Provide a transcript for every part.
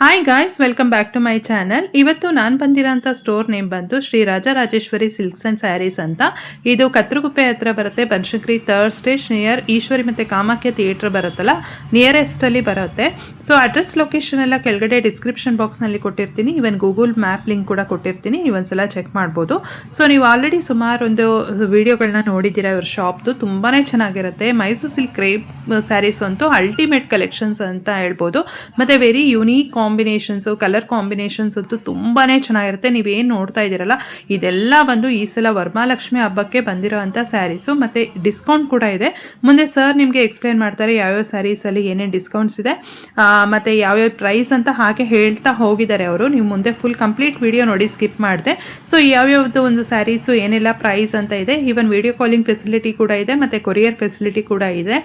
Hi guys, welcome back to my channel. ಇವತ್ತು ನಾನು ಬಂದಿರೋಂಥ ಸ್ಟೋರ್ ನೇಮ್ ಬಂದು ಶ್ರೀ ರಾಜರಾಜೇಶ್ವರಿ ಸಿಲ್ಕ್ಸ್ ಆ್ಯಂಡ್ ಸ್ಯಾರೀಸ್ ಅಂತ. ಇದು ಕತ್ರಗುಪ್ಪೆ ಹತ್ರ ಬರುತ್ತೆ, Banashankari third stage near Ishwari ಮತ್ತು ಕಾಮಾಖ್ಯ ಥಿಯೇಟ್ರ್ ಬರುತ್ತಲ್ಲ, ನಿಯರೆಸ್ಟಲ್ಲಿ ಬರುತ್ತೆ. ಸೊ ಅಡ್ರೆಸ್ ಲೊಕೇಶನ್ ಎಲ್ಲ ಕೆಳಗಡೆ ಡಿಸ್ಕ್ರಿಪ್ಷನ್ ಬಾಕ್ಸ್ನಲ್ಲಿ ಕೊಟ್ಟಿರ್ತೀನಿ, ಇವನ್ ಗೂಗಲ್ ಮ್ಯಾಪ್ ಲಿಂಕ್ ಕೂಡ ಕೊಟ್ಟಿರ್ತೀನಿ, ನೀವೊಂದ್ಸಲ ಚೆಕ್ ಮಾಡ್ಬೋದು. ಸೊ ನೀವು ಆಲ್ರೆಡಿ ಸುಮಾರು ಒಂದು ವಿಡಿಯೋಗಳನ್ನ ನೋಡಿದ್ದೀರಾ ಇವ್ರ ಶಾಪ್ದು, ತುಂಬಾ ಚೆನ್ನಾಗಿರುತ್ತೆ. ಮೈಸೂರು ಸಿಲ್ಕ್ ಕ್ರೇಪ್ ಸ್ಯಾರೀಸ್ ಅಂತೂ ಅಲ್ಟಿಮೇಟ್ ಕಲೆಕ್ಷನ್ಸ್ ಅಂತ ಹೇಳ್ಬೋದು. ಮತ್ತು very unique combinations, colour combinations ಅಂತೂ ತುಂಬಾ ಚೆನ್ನಾಗಿರುತ್ತೆ. ನೀವೇನು ನೋಡ್ತಾ ಇದ್ದೀರಲ್ಲ, ಇದೆಲ್ಲ ಬಂದು ಈ ಸಲ ವರಮಹಾಲಕ್ಷ್ಮಿ ಹಬ್ಬಕ್ಕೆ ಬಂದಿರೋವಂಥ ಸ್ಯಾರೀಸು, ಮತ್ತು ಡಿಸ್ಕೌಂಟ್ ಕೂಡ ಇದೆ. ಮುಂದೆ ಸರ್ ನಿಮಗೆ ಎಕ್ಸ್ಪ್ಲೇನ್ ಮಾಡ್ತಾರೆ ಯಾವ್ಯಾವ ಸ್ಯಾರೀಸಲ್ಲಿ ಏನೇನು ಡಿಸ್ಕೌಂಟ್ಸ್ ಇದೆ ಮತ್ತು ಯಾವ್ಯಾವ ಪ್ರೈಸ್ ಅಂತ ಹಾಗೆ ಹೇಳ್ತಾ ಹೋಗಿದ್ದಾರೆ ಅವರು. ನೀವು ಮುಂದೆ ಫುಲ್ ಕಂಪ್ಲೀಟ್ ವಿಡಿಯೋ ನೋಡಿ, ಸ್ಕಿಪ್ ಮಾಡಿದೆ. ಸೊ ಯಾವ್ಯಾವ್ದು ಒಂದು ಸ್ಯಾರೀಸು ಏನೆಲ್ಲ ಪ್ರೈಸ್ ಅಂತ ಇದೆ, ಈವನ್ ವಿಡಿಯೋ ಕಾಲಿಂಗ್ ಫೆಸಿಲಿಟಿ ಕೂಡ ಇದೆ ಮತ್ತು ಕೊರಿಯರ್ ಫೆಸಿಲಿಟಿ ಕೂಡ ಇದೆ.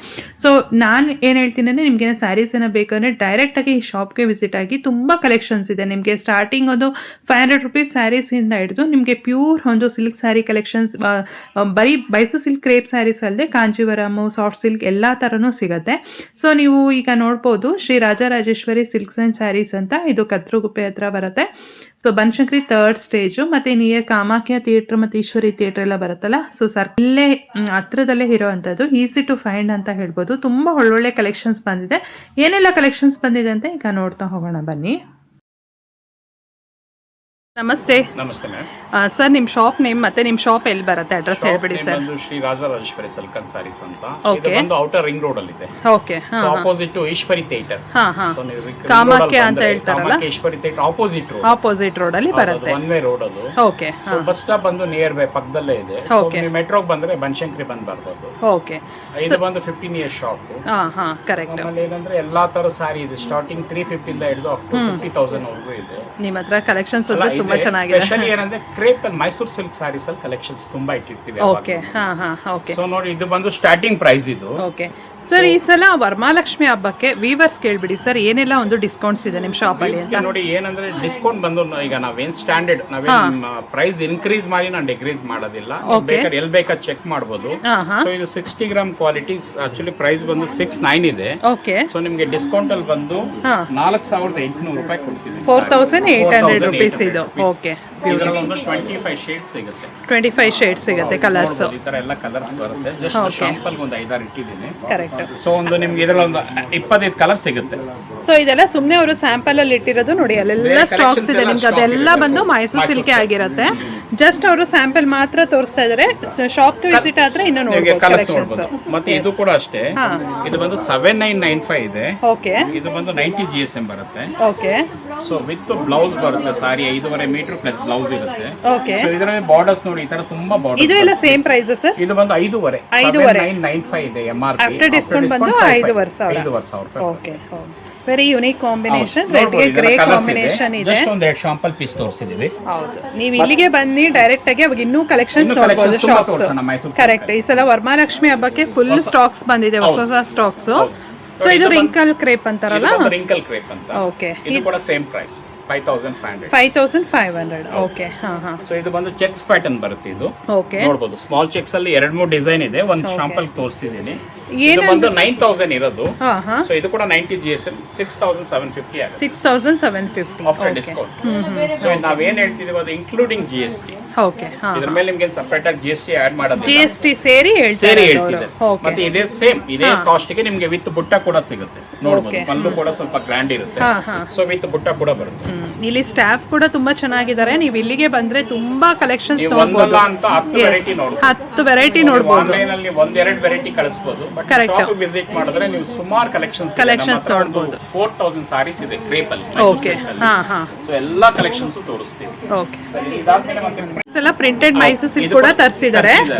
ಸೊ ನಾನು ಏನು ಹೇಳ್ತೀನಿ ಅಂದರೆ, ನಿಮಗೆ ಸ್ಯಾರೀಸ್ ಏನೋ ಬೇಕಂದರೆ ಡೈರೆಕ್ಟಾಗಿ ಈ ಶಾಪ್ಗೆ ವಿಸಿಟ್ ಆಗಿ. ತುಂಬ ಕಲೆಕ್ಷನ್ಸ್ ಇದೆ ನಿಮಗೆ. ಸ್ಟಾರ್ಟಿಂಗ್ ಒಂದು 500 ರುಪೀಸ್ ಸ್ಯಾರೀಸಿಂದ ಹಿಡಿದು ನಿಮಗೆ ಪ್ಯೂರ್ ಒಂದು ಸಿಲ್ಕ್ ಸ್ಯಾರಿ ಕಲೆಕ್ಷನ್ಸ್, ಬರೀ ಮೈಸೂರು ಸಿಲ್ಕ್ ಕ್ರೇಪ್ ಸ್ಯಾರೀಸ್ ಅಲ್ಲದೆ ಕಾಂಜೀವರಮು, ಸಾಫ್ಟ್ ಸಿಲ್ಕ್ ಎಲ್ಲ ಥರನೂ ಸಿಗುತ್ತೆ. ಸೊ ನೀವು ಈಗ ನೋಡ್ಬೋದು ಶ್ರೀ ರಾಜರಾಜೇಶ್ವರಿ ಸಿಲ್ಕ್ಸ್ ಆ್ಯಂಡ್ ಸ್ಯಾರೀಸ್ ಅಂತ. ಇದು ಕತ್ರಗುಪ್ಪೆ ಹತ್ರ ಬರುತ್ತೆ. ಸೊ ಬನಶಂಕರಿ ಥರ್ಡ್ ಸ್ಟೇಜು ಮತ್ತು ನಿಯರ್ ಕಾಮಾಖ್ಯ ಥಿಯೇಟ್ರ್ ಮತ್ತು ಈಶ್ವರಿ ಥಿಯೇಟ್ರ್ ಎಲ್ಲ ಬರುತ್ತಲ್ಲ, ಸೊ ಇಲ್ಲೇ ಹತ್ರದಲ್ಲೇ ಇರೋವಂಥದ್ದು, ಈಸಿ ಟು ಫೈಂಡ್ ಅಂತ ಹೇಳ್ಬೋದು. ತುಂಬ ಒಳ್ಳೊಳ್ಳೆ ಕಲೆಕ್ಷನ್ಸ್ ಬಂದಿದೆ. ಏನೆಲ್ಲ ಕಲೆಕ್ಷನ್ಸ್ ಬಂದಿದೆ ಅಂತ ಈಗ ನೋಡ್ತಾ ಹೋಗೋಣ ಬನ್ನಿ. ನಮಸ್ತೆ. ನಮಸ್ತೆ ಮ್ಯಾಮ್. ಸರ್ ನಿಮ್ಮ ಶಾಪ್ ನೇಮ್ ಮತ್ತೆ ನಿಮ್ಮ ಶಾಪ್ ಎಲ್ಲಿ ಬರುತ್ತೆ, ಅಡ್ರೆಸ್ ಹೇಳ್ಬಿಡಿ sir. Shri Rajarajeshwari silk and saris ಅಂತ. ಇದು ಬಂದು ಔಟರ್ ರಿಂಗ್ ರೋಡ್ ಅಲ್ಲಿ ಇದೆ. Okay. Opposite to Ishwari theatre. So Kamakhya ಅಂತ ಹೇಳ್ತಾರಲ್ಲ, ಈಶ್ವರಿ ಥಿಯೇಟರ್ ಆಪೋಸಿಟ್ ರೋಡ್ ಅಲ್ಲಿ ಬರುತ್ತೆ. ಒನ್ ವೇ ರೋಡ್ ಅದು. ಓಕೆ. ಬಸ್ ಸ್ಟಾಪ್ ಬಂದು ನಿಯರ್ ಬೈ ಪಕ್ಕದಲ್ಲೇ ಇದೆ. ನೀವು ಮೆಟ್ರೋಗೆ ಬಂದ್ರೆ ಬನಶಂಕರಿ ಬಂದು ಬರ್ಬೋದು. ಓಕೆ. ಇದು ಬಂದು 15 ಇಯರ್ಸ್ ಶಾಪ್. ಕರೆಕ್ಟ್. ಆಮೇಲೆ ಏನಂದ್ರೆ ಎಲ್ಲಾ ತರ ಸ್ಯಾರಿ ಇದೆ, ಸ್ಟಾರ್ಟಿಂಗ್ 350 ಇಂದ ಹಿಡಿದು ಅಪ್ ಟು 50,000 ವರೆಗೂ ಇದೆ. ನಿಮ್ಮ ಹತ್ರ ಕಲೆಕ್ಷನ್ಸ್ ತುಂಬಾ ಚೆನ್ನಾಗಿದೆ. ಸ್ಪೆಷಲಿ ಏನಂದ್ರೆ crepe and Mysore silk saris ಅಲ್ಲಿ ಕಲೆಕ್ಷನ್ಸ್ ತುಂಬಾ ಇಟ್ಟಿರ್ತೀವಿ. ಓಕೆ. ಓಕೆ. ಸೊ ನೋಡಿ, ಇದು ಬಂದು ಸ್ಟಾರ್ಟಿಂಗ್ ಪ್ರೈಸ್ ಇದು. ಓಕೆ ಸರ್, ಈ ಸಲ ವರಮಹಾಲಕ್ಷ್ಮಿ ಹಬ್ಬಕ್ಕೆ ವೀವರ್ಸ್ ಕೇಳ್ಬಿಡಿ ಸರ್, ಏನೆಲ್ಲ ಒಂದು ಡಿಸ್ಕೌಂಟ್ಸ್ ಇದೆ ನಿಮ್ಮ ಶಾಪ್ ಅಲ್ಲಿ ಅಂತ. ನೋಡಿ, ಏನಂದ್ರೆ ಡಿಸ್ಕೌಂಟ್ ಬಂದು ಈಗ ನಾವೇನ್ ಸ್ಟ್ಯಾಂಡರ್ಡ್ ನಾವೇನ್ ಪ್ರೈಸ್ ಇನ್ಕ್ರೀಸ್ ಮಾಡಿ ನಾನು ಡಿಕ್ರೀಸ್ ಮಾಡೋದಿಲ್ಲ. ಬೇಕಾದ್ರೆ ಎಲ್ಲಿ ಬೇಕಾದ್ರೆ ಚೆಕ್ ಮಾಡಬಹುದು. ಸೊ ಇದು 60 ಗ್ರಾಮ್ ಕ್ವಾಲಿಟೀಸ್ ಆಕ್ಚುಲಿ ಪ್ರೈಸ್ ಬಂದು 69 ಇದೆ. ಓಕೆ. ಸೊ ನಿಮ್ಗೆ ಡಿಸ್ಕೌಂಟ್ ಅಲ್ಲಿ ಬಂದು 4,800 ರೂಪಾಯಿ ಕೊಡ್ತೀವಿ. 4,800 ರುಪೀಸ್ ಇದು. ಓಕೆ. ಇದರಲ್ಲಿ ಒಂದು 25 ಶೇಡ್ಸ್ ಸಿಗುತ್ತೆ. 25 ಶೇಡ್ಸ್ ಸಿಗುತ್ತೆ, ಕಲರ್ಸ್. ಈ ತರ ಎಲ್ಲ ಕಲರ್ಸ್ ಬರುತ್ತೆ. ಜಸ್ಟ್ ಶಾಂಪಲ್ ಒಂದು 5-6 ಇಟ್ಟಿದ್ದೀನಿ. ಕರೆಕ್ಟ್. ಸೊ ಒಂದು ನಿಮ್ಗೆ ಇದರಲ್ಲಿ ಒಂದು 25 ಕಲರ್ ಸಿಗುತ್ತೆ. ಸೊ ಇದೆಲ್ಲ ಸುಮ್ಮನೆ ಅವರು ಸ್ಯಾಂಪಲ್ ಅಲ್ಲಿ ಇಟ್ಟಿರೋದು ನೋಡಿ, ಅಲ್ಲೆಲ್ಲ ಸ್ಟಾಕ್ಸ್ ಇದೆ ನಿಮ್ಗೆ. ಅದೆಲ್ಲ ಬಂದು ಮೈಸೂರು ಸಿಲ್ಕೆ ಆಗಿರುತ್ತೆ. ಜಸ್ಟ್ ಅವರು ಸ್ಯಾಂಪಲ್ ಮಾತ್ರ ತೋರಿಸ್ತಾ ಇದಾರೆ. ಶಾಪ್ ಟು ವಿಸಿಟ್ ಆದ್ರೆ ಇನ್ನು ನೋಡಬಹುದು ಕಲೆಕ್ಷನ್ಸ್. ಮತ್ತೆ ಇದು ಕೂಡ ಅಷ್ಟೇ, ಇದು ಬಂದು 7995 ಇದೆ. ಓಕೆ. ಇದು ಬಂದು 90 GSM ಬರುತ್ತೆ. ಓಕೆ. ಸೊ ವಿತ್ ಬ್ಲೌಸ್ ಬರುತ್ತೆ. ಸಾರಿ 5.5 ಮೀಟರ್ ಪ್ಲಸ್ ಬ್ಲೌಸ್ ಇರುತ್ತೆ. ಓಕೆ. ಸೊ ಇದರಲ್ಲಿ ಬಾರ್ಡರ್ಸ್ ನೋಡಿ, ಈ ತರ ತುಂಬಾ ಬಾರ್ಡರ್. ಇದು ಎಲ್ಲ ಸೇಮ್ ಪ್ರೈಸ್ ಸರ್? ಇದು ಬಂದು 5.5 7995 ಇದೆ MRP. ಆಫ್ಟರ್ ಡಿಸ್ಕೌಂಟ್ ಬಂದು 5,500. Okay. Very unique combination, red ಗೆ ಗ್ರೇ ಕಾಂಬಿನೇಷನ್ ಇದೆ. ಜಸ್ಟ್ ಒಂದು ಎರಡು ಶಾಂಪಲ್ ಪೀಸ್ ತೋರಿಸಿದೀವಿ. ಹೌದು, ನೀವು ಇಲ್ಲಿಗೆ ಬನ್ನಿ ಡೈರೆಕ್ಟ್ ಆಗಿ, ಅವಾಗ ಇನ್ನೂ ಕಲೆಕ್ಷನ್ಸ್ ನೋಡಬಹುದು ಶಾಪ್ಸ್. ಕರೆಕ್ಟ್. ಈ ಸಲ ವರಮಹಾಲಕ್ಷ್ಮಿ ಹಬ್ಬಕ್ಕೆ ಫುಲ್ ಸ್ಟಾಕ್ಸ್ ಬಂದಿದೆ, ಹೊಸ ಸ್ಟಾಕ್ಸ್. ಸೊ ಇದು ರಿಂಕಲ್ ಕ್ರೇಪ್ ಅಂತಾರಲ್ಲ, ರಿಂಕಲ್ ಕ್ರೇಪ್ ಅಂತ. ಓಕೆ. ಇದು ಕೂಡ ಸೇಮ್ ಪ್ರೈಸ್ 5,500. 5,500. ಓಕೆ. ಸೊ ಇದು ಬಂದು ಚೆಕ್ಸ್ ಪ್ಯಾಟರ್ನ್ ಬರುತ್ತೆ. ಇದು ಓಕೆ. ನೋಡಬಹುದು, ಸ್ಮಾಲ್ ಚೆಕ್ಸ್ ಅಲ್ಲಿ 2-3 ಡಿಸೈನ್ ಇದೆ. ಒಂದು ಶಾಂಪಲ್ ತೋರಿಸಿದ್ದೀನಿ. ಇದು ಬಂದು 9,000 ಇರೋದು. ಸೊ ಇದು ಕೂಡ 90 GSM 6,750 ಆಗುತ್ತೆ. 6,750 ಆಫ್ಟರ್ ಡಿಸ್ಕೌಂಟ್. ಸೊ ನಾವೇನ್ ಹೇಳ್ತಿದೀವಿ ಅದು ಇನ್ಕ್ಲೂಡಿಂಗ್ GST. ಓಕೆ. ಇದ್ರ ಮೇಲೆ ನಿಮಗೆ ಸಪರೇಟ್ ಆಗಿ GST ಆಡ್ ಮಾಡೋದಿಲ್ಲ. GST ಸೇರಿ ಹೇಳ್ತಿದೆ. ಮತ್ತೆ ಇದೇ ಸೇಮ್ ಇದೇ ಕಾಸ್ಟ್ ಗೆ ನಿಮಗೆ ವಿತ್ ಬುಟ್ಟ ಕೂಡ ಸಿಗುತ್ತೆ. ನೋಡಬಹುದು, ಪಲ್ಲು ಕೂಡ ಸ್ವಲ್ಪ ಗ್ರ್ಯಾಂಡ್ ಇರುತ್ತೆ. ಸೊ ವಿತ್ ಬುಟ್ಟ ಕೂಡ ಬರುತ್ತೆ. ಇಲ್ಲಿ ಸ್ಟಾಫ್ ಕೂಡ ತುಂಬಾ ಚೆನ್ನಾಗಿದ್ದಾರೆ. ನೀವು ಇಲ್ಲಿಗೆ ಬಂದ್ರೆ ತುಂಬಾ ಕಲೆಕ್ಷನ್ಸ್ ನೋಡಬಹುದು. 10 ವೆರೈಟಿ ನೋಡಬಹುದು. ಆನ್ಲೈನ್ ಅಲ್ಲಿ 1-2 ವೆರೈಟಿ ಕಳಿಸಬಹುದು. ಬಟ್ ಶಾಪ್ ವಿಸಿಟ್ ಮಾಡಿದ್ರೆ ನೀವು ಸುಮಾರು ಕಲೆಕ್ಷನ್ಸ್ ನೋಡಬಹುದು. 4,000 ಸಾರೀಸ್ ಇದೆ ಕ್ರೇಪ್ ಅಲ್ಲಿ. ಓಕೆ. ಸೊ ಎಲ್ಲಾ ಕಲೆಕ್ಷನ್ಸ್ ತೋರಿಸ್ತೀವಿ. ಓಕೆ. ಇದಾದ್ಮೇಲೆ ಮತ್ತೆ ಎಲ್ಲ ಪ್ರಿಂಟೆಡ್ ಮೈಸೂರು ಸಿಲ್ಕ್ ಕೂಡ ತರಿಸಿದ್ದಾರೆ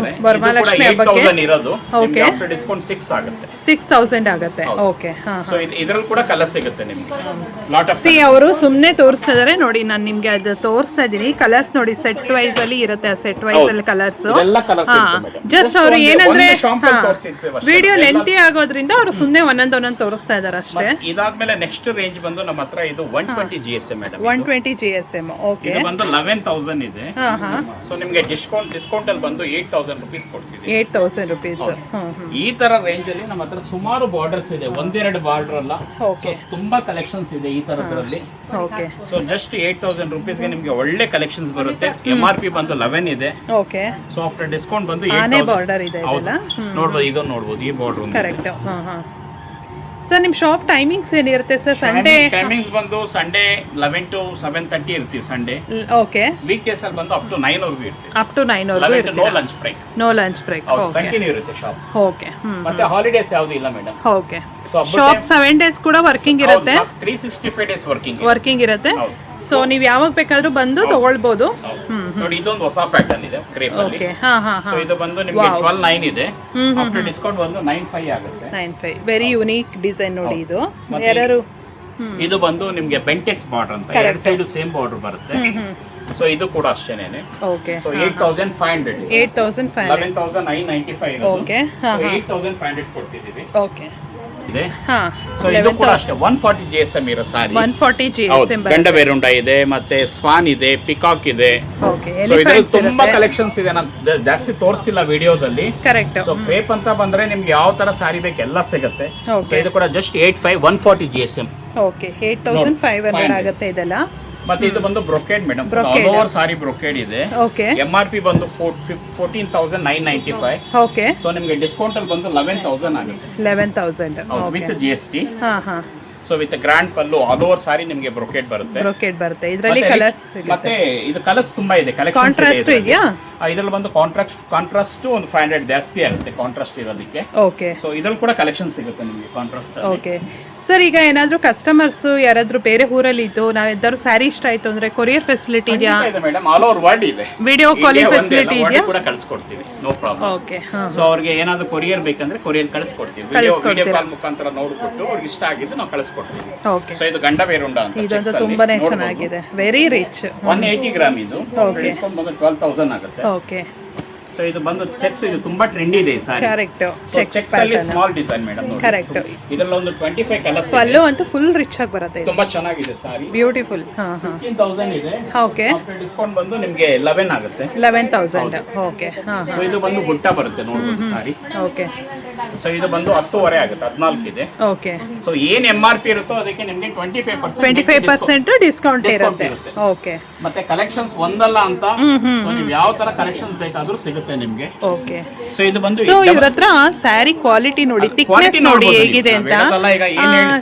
ವರಮಹಾಲಕ್ಷ್ಮಿ ಹಬ್ಬಕ್ಕೆ. ಇರೋದು ಓಕೆ. ಆಫ್ಟರ್ ಡಿಸ್ಕೌಂಟ್ 6 ಆಗುತ್ತೆ. 6,000 ಆಗುತ್ತೆ. ಓಕೆ. ಸೊ ಇದರಲ್ಲಿ ಕೂಡ ಕಲರ್ ಸಿಗುತ್ತೆ ನಿಮಗೆ. ಲಾಟ್ ಆಫ್ ಅವರು ಸುಮ್ಮನೆ ತೋರಿಸ್ತಾ ಇದಾರೆ ನೋಡಿ, ನಾನು ನಿಮ್ಗೆ ಅದು ತೋರಿಸ್ತಾ ಇದೀನಿ. ಕಲರ್ಸ್ ನೋಡಿ, ಸೆಟ್ ವೈಸ್ ಅಲ್ಲಿ ಇರುತ್ತೆ. ಸೆಟ್ ವೈಸ್ ಅಲ್ಲಿ ಕಲರ್ಸ್. ಜಸ್ಟ್ ಅವರು ಏನಂದ್ರೆ ವಿಡಿಯೋ ಲೆಂತಿ ಆಗೋದ್ರಿಂದ ಅವರು ಸುಮ್ಮನೆ ಒಂದೊಂದು ತೋರಿಸ್ತಾ ಇದಾರೆ ಅಷ್ಟೇ. ಇದಾದ್ಮೇಲೆ ನೆಕ್ಸ್ಟ್ ರೇಂಜ್ ಬಂದು ನಮ್ಮ ಹತ್ರ ಇದು 120 GSM ಮೇಡಮ್. 120 GSM. ಓಕೆ. ಇದು ಬಂದು 11,000 ಇದೆ. ಸೊ ನಿಮಗೆ ಡಿಸ್ಕೌಂಟ್ ಅಲ್ಲಿ ಬಂದು 8,000 ರುಪೀಸ್ ಕೊಡ್ತೀವಿ. 8,000 ರುಪೀಸ್. ಈ ತರ ರೇಂಜ್ ಅಲ್ಲಿ ನಮ್ಮ ಹತ್ರ ಸುಮಾರು ಬಾರ್ಡರ್ಸ್ ಇದೆ, ಒಂದೆರಡು ಬಾರ್ಡರ್ ಅಲ್ಲ. ಓಕೆ, ತುಂಬಾ ಕಲೆಕ್ಷನ್ಸ್ ಇದೆ ಈ ತರದ್ರಲ್ಲಿ. ಓಕೆ. ಸೊ ಜಸ್ಟ್ 8,000 ರುಪೀಸ್ಗೆ ನಿಮಗೆ ಒಳ್ಳೆ ಕಲೆಕ್ಷನ್ಸ್ ಬರುತ್ತೆ. MRP ಬಂದು 11 ಇದೆ. ಓಕೆ. ಸೊ ಆಫ್ಟರ್ ಡಿಸ್ಕೌಂಟ್ ಬಂದು ಆನೆ ಬಾರ್ಡರ್ ಇದೆ ಇದೆಲ್ಲ ನೋಡ್ಬೋದು, ಇದನ್ನು ನೋಡ್ಬೋದು, ಈ ಬಾರ್ಡರ್ ಕರೆಕ್ಟ್. ಸರ್ ನಿಮ್ಮ ಶಾಪ್ ಟೈಮಿಂಗ್ಸ್ ಏನಿರುತ್ತೆ ಸರ್? ಸಂಡೇ ಟೈಮಿಂಗ್ಸ್ ಬಂದು ಸಂಡೇ 11 to 7:30 ಇರ್ತೀವಿ ಸಂಡೇ. ಓಕೆ. ವೀಕ್ ಡೇಸ್ ಅಲ್ಲಿ ಬಂದು ಅಪ್ ಟು 9 ವರೆಗೂ ಇರ್ತೀವಿ. ಅಪ್ ಟು 9 ವರೆಗೂ ಇರುತ್ತೆ. No lunch break. No lunch break. Okay. Continue ಇರುತ್ತೆ ಶಾಪ್. ಓಕೆ. ಮತ್ತೆ ಹಾಲಿಡೇಸ್ ಯಾವುದು ಇಲ್ಲ ಮೇಡಮ್. ಓಕೆ. ಶಾಪ್ 7 ಡೇಸ್ ಕೂಡ ವರ್ಕಿಂಗ್ ಇರುತ್ತೆ. 365 ಡೇಸ್ ವರ್ಕಿಂಗ್ ಇರುತ್ತೆ. ಸೊ ನೀವು ಯಾವಾಗ ಬೇಕಾದ್ರೂ ಬಂದು ತಗೊಳ್ಬಹುದು. ನೋಡಿ ಇದೊಂದು ಹೊಸ ಪ್ಯಾಟರ್ನ್ ಇದೆ ಕ್ರೇಪ್ ಅಲ್ಲಿ. ಸೊ ಇದು ಬಂದು ನಿಮಗೆ 12,900 ಇದೆ. ಆಫ್ಟರ್ ಡಿಸ್ಕೌಂಟ್ ಬಂದು 9,500 ಆಗುತ್ತೆ. 9,500 ವೆರಿ ಯುನೀಕ್ ಡಿಸೈನ್ ನೋಡಿ ಇದು. ಯಾರು ಇದು ಬಂದು ನಿಮಗೆ ಬೆಂಟೆಕ್ಸ್ ಬಾರ್ಡರ್ ಅಂತ, ಎರಡು ಸೈಡ್ ಸೇಮ್ ಬಾರ್ಡರ್ ಬರುತ್ತೆ. ಸೊ ಇದು ಕೂಡ ಅಷ್ಟೇನೆ. ಓಕೆ. So 8,500 11,995 okay. 8,500 ಕೊಡ್ತಿದ್ದೀವಿ. ಓಕೆ. ಇದೆ. ಸೊ ಇದು ಕೂಡ ಅಷ್ಟೇ 140 GSM ಇರೋ ಸಾರಿ. 140 GSM ಗಂಡ ಬೇರುಂಡ ಇದೆ, ಮತ್ತೆ ಸ್ವಾನ್ ಇದೆ, ಪಿಕಾಕ್ ಇದೆ. ಓಕೆ. ಸೊ ಇದರಲ್ಲಿ ತುಂಬಾ ಕಲೆಕ್ಷನ್ಸ್ ಇದೆ, ನಾನು ಜಾಸ್ತಿ ತೋರಿಸಿಲ್ಲ ವಿಡಿಯೋದಲ್ಲಿ. ಕರೆಕ್ಟ್. ಸೊ ಕ್ರೇಪ್ ಅಂತ ಬಂದ್ರೆ ನಿಮ್ಗೆ ಯಾವ ತರ ಸಾರಿ ಬೇಕು ಎಲ್ಲ ಸಿಗುತ್ತೆ. ಸೊ ಇದು ಕೂಡ ಜಸ್ಟ್ 140 GSM. ಓಕೆ. 8,500 ಆಗುತ್ತೆ ಇದೆಲ್ಲ. ಮತ್ತೆ ಇದು ಬಂದು ಬ್ರೊಕೇಡ್ ಮೇಡಮ್, ಆಲ್ ಓವರ್ ಸಾರಿ ಬ್ರೊಕೇಡ್ ಇದೆ. ಓಕೆ. MRP ಬಂದು 14,995. ಓಕೆ. ಸೊ ನಿಮಗೆ ಡಿಸ್ಕೌಂಟ್ ಅಲ್ಲಿ ಬಂದು 11,000 ಆಗುತ್ತೆ. 11,000 with GST. So with grand pallu all over sari ನಿಮಗೆ ಬ್ರೊಕೇಡ್ ಬರುತ್ತೆ. ಇದರಲ್ಲಿ ಕಲರ್ಸ್ ಮತ್ತೆ ಇದು ಕಲರ್ಸ್ ತುಂಬಾ ಇದೆ, ಕಾಂಟ್ರಾಸ್ಟ್ ಇದೆಯಾ? ಇದರಲ್ಲಿ ಬಂದು ಕಾಂಟ್ರಾಸ್ಟ್ ಒಂದು 500 ಜಾಸ್ತಿ ಆಗುತ್ತೆ ಕಾಂಟ್ರಾಸ್ಟ್ ಇರೋದಕ್ಕೆ. ಓಕೆ. ಸೊ ಇದರಲ್ಲಿ ಕೂಡ ಕಲೆಕ್ಷನ್ ಸಿಗುತ್ತೆ ನಿಮಗೆ ಕಾಂಟ್ರಾಸ್ಟ್. ಓಕೆ ಸರ್, ಈಗ ಏನಾದರೂ ಕಸ್ಟಮರ್ಸ್ ಯಾರಾದರೂ ಬೇರೆ ಊರಲ್ಲಿ ಇದ್ದು ನಾವೆಲ್ಲರೂ ಸ್ಯಾರಿ ಇಷ್ಟ ಆಯ್ತು ಅಂದ್ರೆ ಕೊರಿಯರ್ ಫೆಸಿಲಿಟಿ ಇದೆಯಾ? ಮೇಡಮ್ ಆಲ್ ಓವರ್ ವರ್ಲ್ಡ್ ಇದೆ. ವಿಡಿಯೋ ಕಾಲಿಂಗ್ ಫೆಸಿಲಿಟಿ ಇದೆಯಾ? ಕೂಡ ಕಳಿಸ್ಕೊಡ್ತೀವಿ, ನೋ ಪ್ರಾಬ್ಲಮ್. ಓಕೆ. ಸೊ ಅವ್ರಿಗೆ ಏನಾದರೂ ಕೊರಿಯರ್ ಬೇಕಂದ್ರೆ ಕೊರಿಯರ್ ಕಳಿಸ್ಕೊಡ್ತೀವಿ. ವಿಡಿಯೋ ಕಾಲ್ ಮುಖಾಂತರ ನೋಡ್ಬಿಟ್ಟು ಅವ್ರಿಗೆ ಇಷ್ಟ ಆಗಿದ್ದು ನಾವು ಕಳಿಸ್ಕೊಡ್ತೀವಿ. ಓಕೆ. ಸೊ ಇದು ಗಂಡ ಬೇರುಂಡ ಅಂತ, ಇದಂತೂ ತುಂಬಾನೇ ಚೆನ್ನಾಗಿದೆ, ವೆರಿ ರಿಚ್. 180 ಗ್ರಾಮ್ ಇದು. ಡಿಸ್ಕೌಂಟ್ ಬಂದು 12,000 ಆಗುತ್ತೆ. ಓಕೆ. ಸೊ ಇದು ಬಂದು ಚೆಕ್ಸ್, ಇದು ತುಂಬಾ ಟ್ರೆಂಡಿ ಇದೆ ಈ ಸಾರಿ. ಕರೆಕ್ಟ್. ಚೆಕ್ಸ್ ಅಲ್ಲಿ ಸ್ಮಾಲ್ ಡಿಸೈನ್ ಮೇಡಮ್ ನೋಡಿ. ಕರೆಕ್ಟ್. ಇದರಲ್ಲಿ ಒಂದು 25 ಕಲರ್ಸ್ ಇದೆ. ಪಲ್ಲು ಅಂತೂ ಫುಲ್ ರಿಚ್ ಆಗಿ ಬರುತ್ತೆ. ತುಂಬಾ ಚೆನ್ನಾಗಿದೆ ಸಾರಿ, ಬ್ಯೂಟಿಫುಲ್. 15,000 ಇದೆ. ಓಕೆ. ಆಫ್ಟರ್ ಡಿಸ್ಕೌಂಟ್ ಬಂದು ನಿಮಗೆ 11 ಆಗುತ್ತೆ. 11,000. ಓಕೆ. ಸೊ ಇದು ಬಂದು ಬುಟ್ಟ ಬರುತ್ತೆ ನೋಡ್ಬೋದು ಸಾರಿ. ಓಕೆ. ಸೊ ಇದು ಬಂದು 10.5 ಆಗುತ್ತೆ, 14 ಇದೆ. ಓಕೆ. ಸೊ ಏನ್ MRP ಇರುತ್ತೋ ಅದಕ್ಕೆ ನಿಮಗೆ 25% ಡಿಸ್ಕೌಂಟ್ ಇರುತ್ತೆ. ಓಕೆ. ಮತ್ತೆ ಕಲೆಕ್ಷನ್ಸ್ ಒಂದಲ್ಲ ಅಂತ, ಸೊ ನೀವು ಯಾವ ತರ ಕಲೆಕ್ಷನ್ಸ್ ಬೇಕಾದ್ರೂ ಸಿಗುತ್ತೆ ನಿಮಗೆ. ಓಕೆ. ಸೊ ಇದು ಬಂದು ಇವ್ರ ಹತ್ರ ಸ್ಯಾರಿ ಕ್ವಾಲಿಟಿ ನೋಡಿ, ಥಿಕ್ನೆಸ್ ನೋಡಿ ಹೇಗಿದೆ ಅಂತ.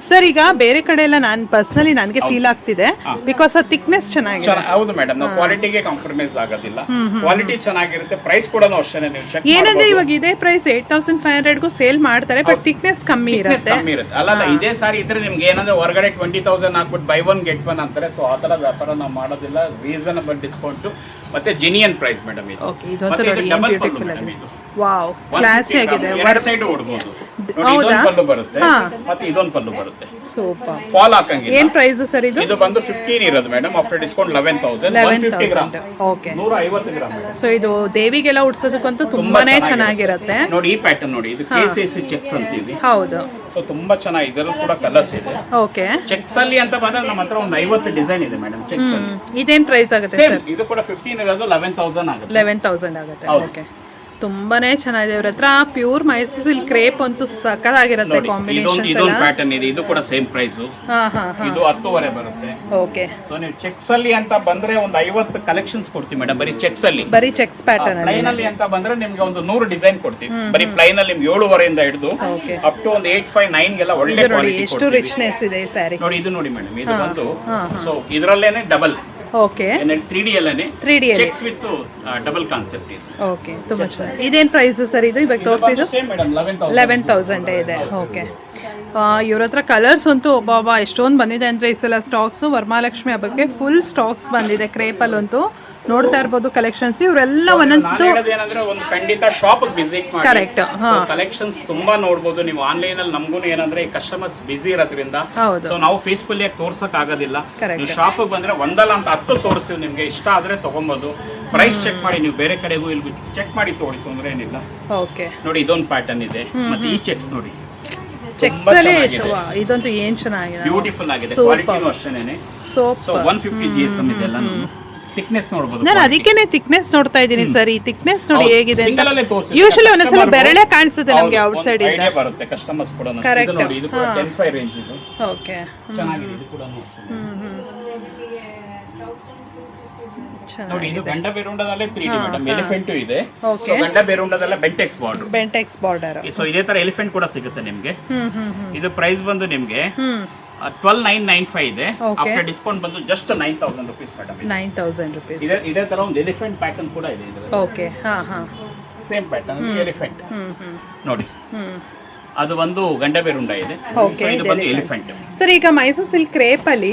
ಸರ್ ಈಗ ಬೇರೆ ಕಡೆ ಎಲ್ಲ ನಾನು ಪರ್ಸನಲಿ ನನಗೆ ಫೀಲ್ ಆಗ್ತಿದೆ, ಬಿಕಾಸ್ ಆ ಥಿಕ್ನೆಸ್ ಚೆನ್ನಾಗಿದೆ. ಹೌದು ಮೇಡಮ್, ನಾವು ಕ್ವಾಲಿಟಿಗೆ ಕಾಂಪ್ರಮೈಸ್ ಆಗೋದಿಲ್ಲ, ಕ್ವಾಲಿಟಿ ಚೆನ್ನಾಗಿರುತ್ತೆ. ಪ್ರೈಸ್ ಕೂಡ ಅಷ್ಟೇ, ನೀವು ಚೆಕ್ ಏನಂದ್ರೆ ಇವಾಗ ಇದೇ ಪ್ರೈಸ್ 8,500 ಸೇಲ್ ಮಾಡ್ತಾರೆ, ಬಟ್ ಥಿಕ್ನೆಸ್ ಕಮ್ಮಿ ಇರುತ್ತೆ. ಅಲ್ಲ ಇದೇ ಸಾರಿ ಇದ್ರೆ ನಿಮ್ಗೆ ಏನಂದ್ರೆ ಹೊರಗಡೆ 20,000 ಹಾಕ್ಬಿಟ್ಟು ಬೈ ಒನ್ ಗೆಟ್ ಒನ್ ಅಂತಾರೆ. ಸೊ ಆ ತರ ವ್ಯಾಪಾರ ನಾವು ಮಾಡೋದಿಲ್ಲ, ರೀಸನಬಲ್ ಡಿಸ್ಕೌಂಟ್ ಮತ್ತೆ ಜಿನಿಯನ್ ಪ್ರೈಸ್ ಮೇಡಮ್ ಇದು. ಓಕೆ. ಇದೊಂದು ನೋಡಿ ಬ್ಯೂಟಿಫುಲ್ ಆಗಿದೆ. ವಾವ್, ಕ್ಲಾಸಿ ಆಗಿದೆ. ಎರಡು ಸೈಡ್ ಓಡಬಹುದು. ಇದೊಂದು ಪಲ್ಲು ಬರುತ್ತೆ ಮತ್ತೆ ಇದೊಂದು ಪಲ್ಲು ಬರುತ್ತೆ. ಸೂಪರ್. ಫಾಲ್ ಹಾಕಂಗಿಲ್ಲ. ಏನ್ ಪ್ರೈಸ್ ಸರ್ ಇದು? ಇದು ಬಂದು 15 ಇರೋದು madam, after discount 11,000. 150 gram. Okay. 150 gram. So ಇದು ದೇವಿಗೆಲ್ಲ ಉಡ್ಸೋದಕ್ಕಂತೂ ತುಂಬಾನೇ ಚೆನ್ನಾಗಿರುತ್ತೆ ನೋಡಿ. ಈ ಪ್ಯಾಟರ್ನ್ ನೋಡಿ, ಇದು KCC ಚೆಕ್ಸ್ ಅಂತೀವಿ. ಹೌದು. ಸೊ ತುಂಬಾ ಚೆನ್ನಾಗಿ, ಇದರಲ್ಲೂ ಕೂಡ ಕಲರ್ಸ್ ಇದೆ. ಓಕೆ. ಚೆಕ್ಸ್ ಅಲ್ಲಿ ಅಂತ ಬಂದ್ರೆ ನಮ್ಮ ಹತ್ರ ಒಂದು 50 ಡಿಸೈನ್ ಇದೆ ಮೇಡಮ್ ಚೆಕ್ಸ್ ಅಲ್ಲಿ. ಇದೇನ್ ಪ್ರೈಸ್ ಆಗುತ್ತೆ ಸರ್? ಇದು ಕೂಡ 15 ಇರೋದು 11,000 ಆಗುತ್ತೆ. 11,000 ಆಗುತ್ತೆ. ಓಕೆ. ತುಂಬಾನೇ ಚೆನ್ನಾಗಿದೆ. ಇವ್ರ ಹತ್ರ ಪ್ಯೂರ್ ಮೈಸೂರು ಸಿಲ್ಕ್ ಕ್ರೇಪ್ ಅಂತೂ ಸಕ್ಕತ್ತಾಗಿರುತ್ತೆ ಕಾಂಬಿನೇಷನ್. ಇದೊಂದು ಪ್ಯಾಟರ್ನ್ ಇದೆ, ಇದು ಕೂಡ ಸೇಮ್ ಪ್ರೈಸ್. ಇದು 10.5 ಬರುತ್ತೆ. ಓಕೆ. ಸೊ ನೀವು ಚೆಕ್ಸ್ ಅಲ್ಲಿ ಅಂತ ಬಂದ್ರೆ ಒಂದು 50 ಕಲೆಕ್ಷನ್ಸ್ ಕೊಡ್ತೀವಿ ಮೇಡಮ್, ಬರೀ ಚೆಕ್ಸ್ ಅಲ್ಲಿ. ಬರೀ ಚೆಕ್ಸ್ ಪ್ಯಾಟರ್ನ್ ಅಲ್ಲಿ. ಪ್ಲೈನ್ ಅಲ್ಲಿ ಅಂತ ಬಂದ್ರೆ ನಿಮ್ಗೆ ಒಂದು 100 ಡಿಸೈನ್ ಕೊಡ್ತೀವಿ. ಬರೀ ಪ್ಲೈನ್ ಅಲ್ಲಿ ನಿಮ್ಗೆ 7.5 ಇಂದ ಹಿಡಿದು ಅಪ್ ಟು ಒಂದು 859 ಗೆಲ್ಲ ಒಳ್ಳೆ ಕ್ವಾಲಿಟಿ. ಎಷ್ಟು ರಿಚ್ನೆಸ್ ಇದೆ ಈ ಸ್ಯಾರಿ ನೋಡಿ. ಇದು ನೋಡಿ ಮೇಡಮ್, ಇದು ಬಂದು ಸೊ ಇದರಲ್ಲೇನೆ ಡಬಲ್. ಓಕೆ. 3D ಅಲ್ಲೇನೆ 3D cheques with double concept ಇದೆ. ಓಕೆ. ತುಂಬಾ ಚೆನ್ನಾಗಿ. ಇದೇನ್ ಪ್ರೈಸ್ ಸರ್ ಇದು ಇವಾಗ ತೋರಿಸಿದ್ದು? ಸೇಮ್ ಮೇಡಮ್ 11,000 ಇದೆ. ಓಕೆ. ಇವ್ರ ಹತ್ರ ಕಲರ್ಸ್ ಅಂತೂ ಒಬ್ಬ ಎಷ್ಟೊಂದು ಬಂದಿದೆ ಅಂದರೆ ಈ ಸಲ ಸ್ಟಾಕ್ಸು ವರಮಹಾಲಕ್ಷ್ಮಿ ಹಬ್ಬಕ್ಕೆ ಫುಲ್ ಸ್ಟಾಕ್ಸ್ ಬಂದಿದೆ ಕ್ರೇಪಲ್ಲಂತೂ. ನೋಡ್ತಾ ಇರ್ಬೋದು ಕಲೆಕ್ಷನ್ಸ್ ಇವರೆಲ್ಲ ಒಂದೊಂದು ಏನಂದ್ರೆ ಒಂದು ಖಂಡಿತ ಶಾಪ್ ವಿಸಿಟ್ ಮಾಡಿ. ಕರೆಕ್ಟ್. ಕಲೆಕ್ಷನ್ಸ್ ತುಂಬಾ ನೋಡಬಹುದು ನೀವು ಆನ್ಲೈನ್ ಅಲ್ಲಿ. ನಮಗೂ ಏನಂದ್ರೆ ಈ ಕಸ್ಟಮರ್ಸ್ ಬಿಸಿ ಇರೋದ್ರಿಂದ ಸೊ ನಾವು ಫೇಸ್ಬುಲ್ ಆಗಿ ತೋರ್ಸಕ್ ಆಗೋದಿಲ್ಲ. ನೀವು ಶಾಪ್ ಬಂದ್ರೆ ಒಂದಲ್ಲ ಅಂತ 10 ತೋರಿಸ್ತೀವಿ, ನಿಮ್ಗೆ ಇಷ್ಟ ಆದ್ರೆ ತಗೊಬಹುದು. ಪ್ರೈಸ್ ಚೆಕ್ ಮಾಡಿ, ನೀವು ಬೇರೆ ಕಡೆಗೂ ಇಲ್ಲಿ ಚೆಕ್ ಮಾಡಿ ತಗೊಳ್ಳಿ, ತೊಂದ್ರೆ ಏನಿಲ್ಲ. ಓಕೆ. ನೋಡಿ ಇದೊಂದು ಪ್ಯಾಟರ್ನ್ ಇದೆ, ಮತ್ತೆ ಈ ಚೆಕ್ಸ್ ನೋಡಿ, ಚೆಕ್ಸ್ ಅಲ್ಲಿ ಇದಂತೂ ಏನ್ ಚೆನ್ನಾಗಿದೆ, ಬ್ಯೂಟಿಫುಲ್ ಆಗಿದೆ. ಕ್ವಾಲಿಟಿನೂ ಅಷ್ಟೇನೆ. ಸೊ 150 GSM ಇದೆಲ್ಲ. ಥಿಕ್ನೆಸ್ ನೋಡಬಹುದು. ನಾನು ಅದಕ್ಕೇನೆ ಥಿಕ್ನೆಸ್ ನೋಡ್ತಾ ಇದ್ದೀನಿ ಸರ್. ಈ ಥಿಕ್ನೆಸ್ ನೋಡಿ ಹೇಗಿದೆ ಅಂತ. ಸಿಂಗಲ್ ಅಲ್ಲೇ ತೋರಿಸಿ. ಯೂಶುವಲಿ ಒಂದ್ಸಲ ಬೆರಳೆ ಕಾಣಿಸುತ್ತೆ ನಮಗೆ ಔಟ್ ಸೈಡ್ ಇಂದ. ಐಡಿಯಾ ಬರುತ್ತೆ ಕಸ್ಟಮರ್ಸ್ ಕೂಡ. ಇದು ನೋಡಿ, ಇದು ಕೂಡ 10.5 ರೇಂಜ್ ಇದು. ಓಕೆ, ಚೆನ್ನಾಗಿದೆ. ಇದು ಕೂಡ ನೋಡಿ, ಇದು ಗಂಡ ಬೇರುಂಡದಲ್ಲೇ 3D ಮೇಡಮ್. ಎಲಿಫೆಂಟ್ ಇದೆ. ಸೊ ಗಂಡ ಬೇರುಂಡದಲ್ಲೇ Bentex border. Bentex border. So ಇದೇ ತರ ಎಲಿಫೆಂಟ್ ಕೂಡ ಸಿಗುತ್ತೆ ನಿಮಗೆ. ಇದು ಪ್ರೈಸ್ ಬಂದು ನಿಮಗೆ 12,995 ಇದೆ. ಆಫ್ಟರ್ ಡಿಸ್ಕೌಂಟ್ ಬಂದು ಜಸ್ಟ್ 9,000 rupees ಮೇಡಮ್. 9,000 rupees. ಇದೇ ತರ ಒಂದು ಎಲಿಫೆಂಟ್ ಪ್ಯಾಟರ್ನ್ ಕೂಡ ಇದೆ ಇದರಲ್ಲಿ. ಓಕೆ, ಹಾ ಹಾ, ಸೇಮ್ ಪ್ಯಾಟರ್ನ್ ಎಲಿಫೆಂಟ್ ನೋಡಿ. ಅದು ಒಂದು ಗಂಡ ಬೇರುಂಡ ಇದೆ. ಓಕೆ, ಇದು ಬಂದು ಎಲಿಫೆಂಟ್. ಸರ್ ಈಗ ಮೈಸೂರು ಸಿಲ್ಕ್ ಕ್ರೇಪ್ ಅಲ್ಲಿ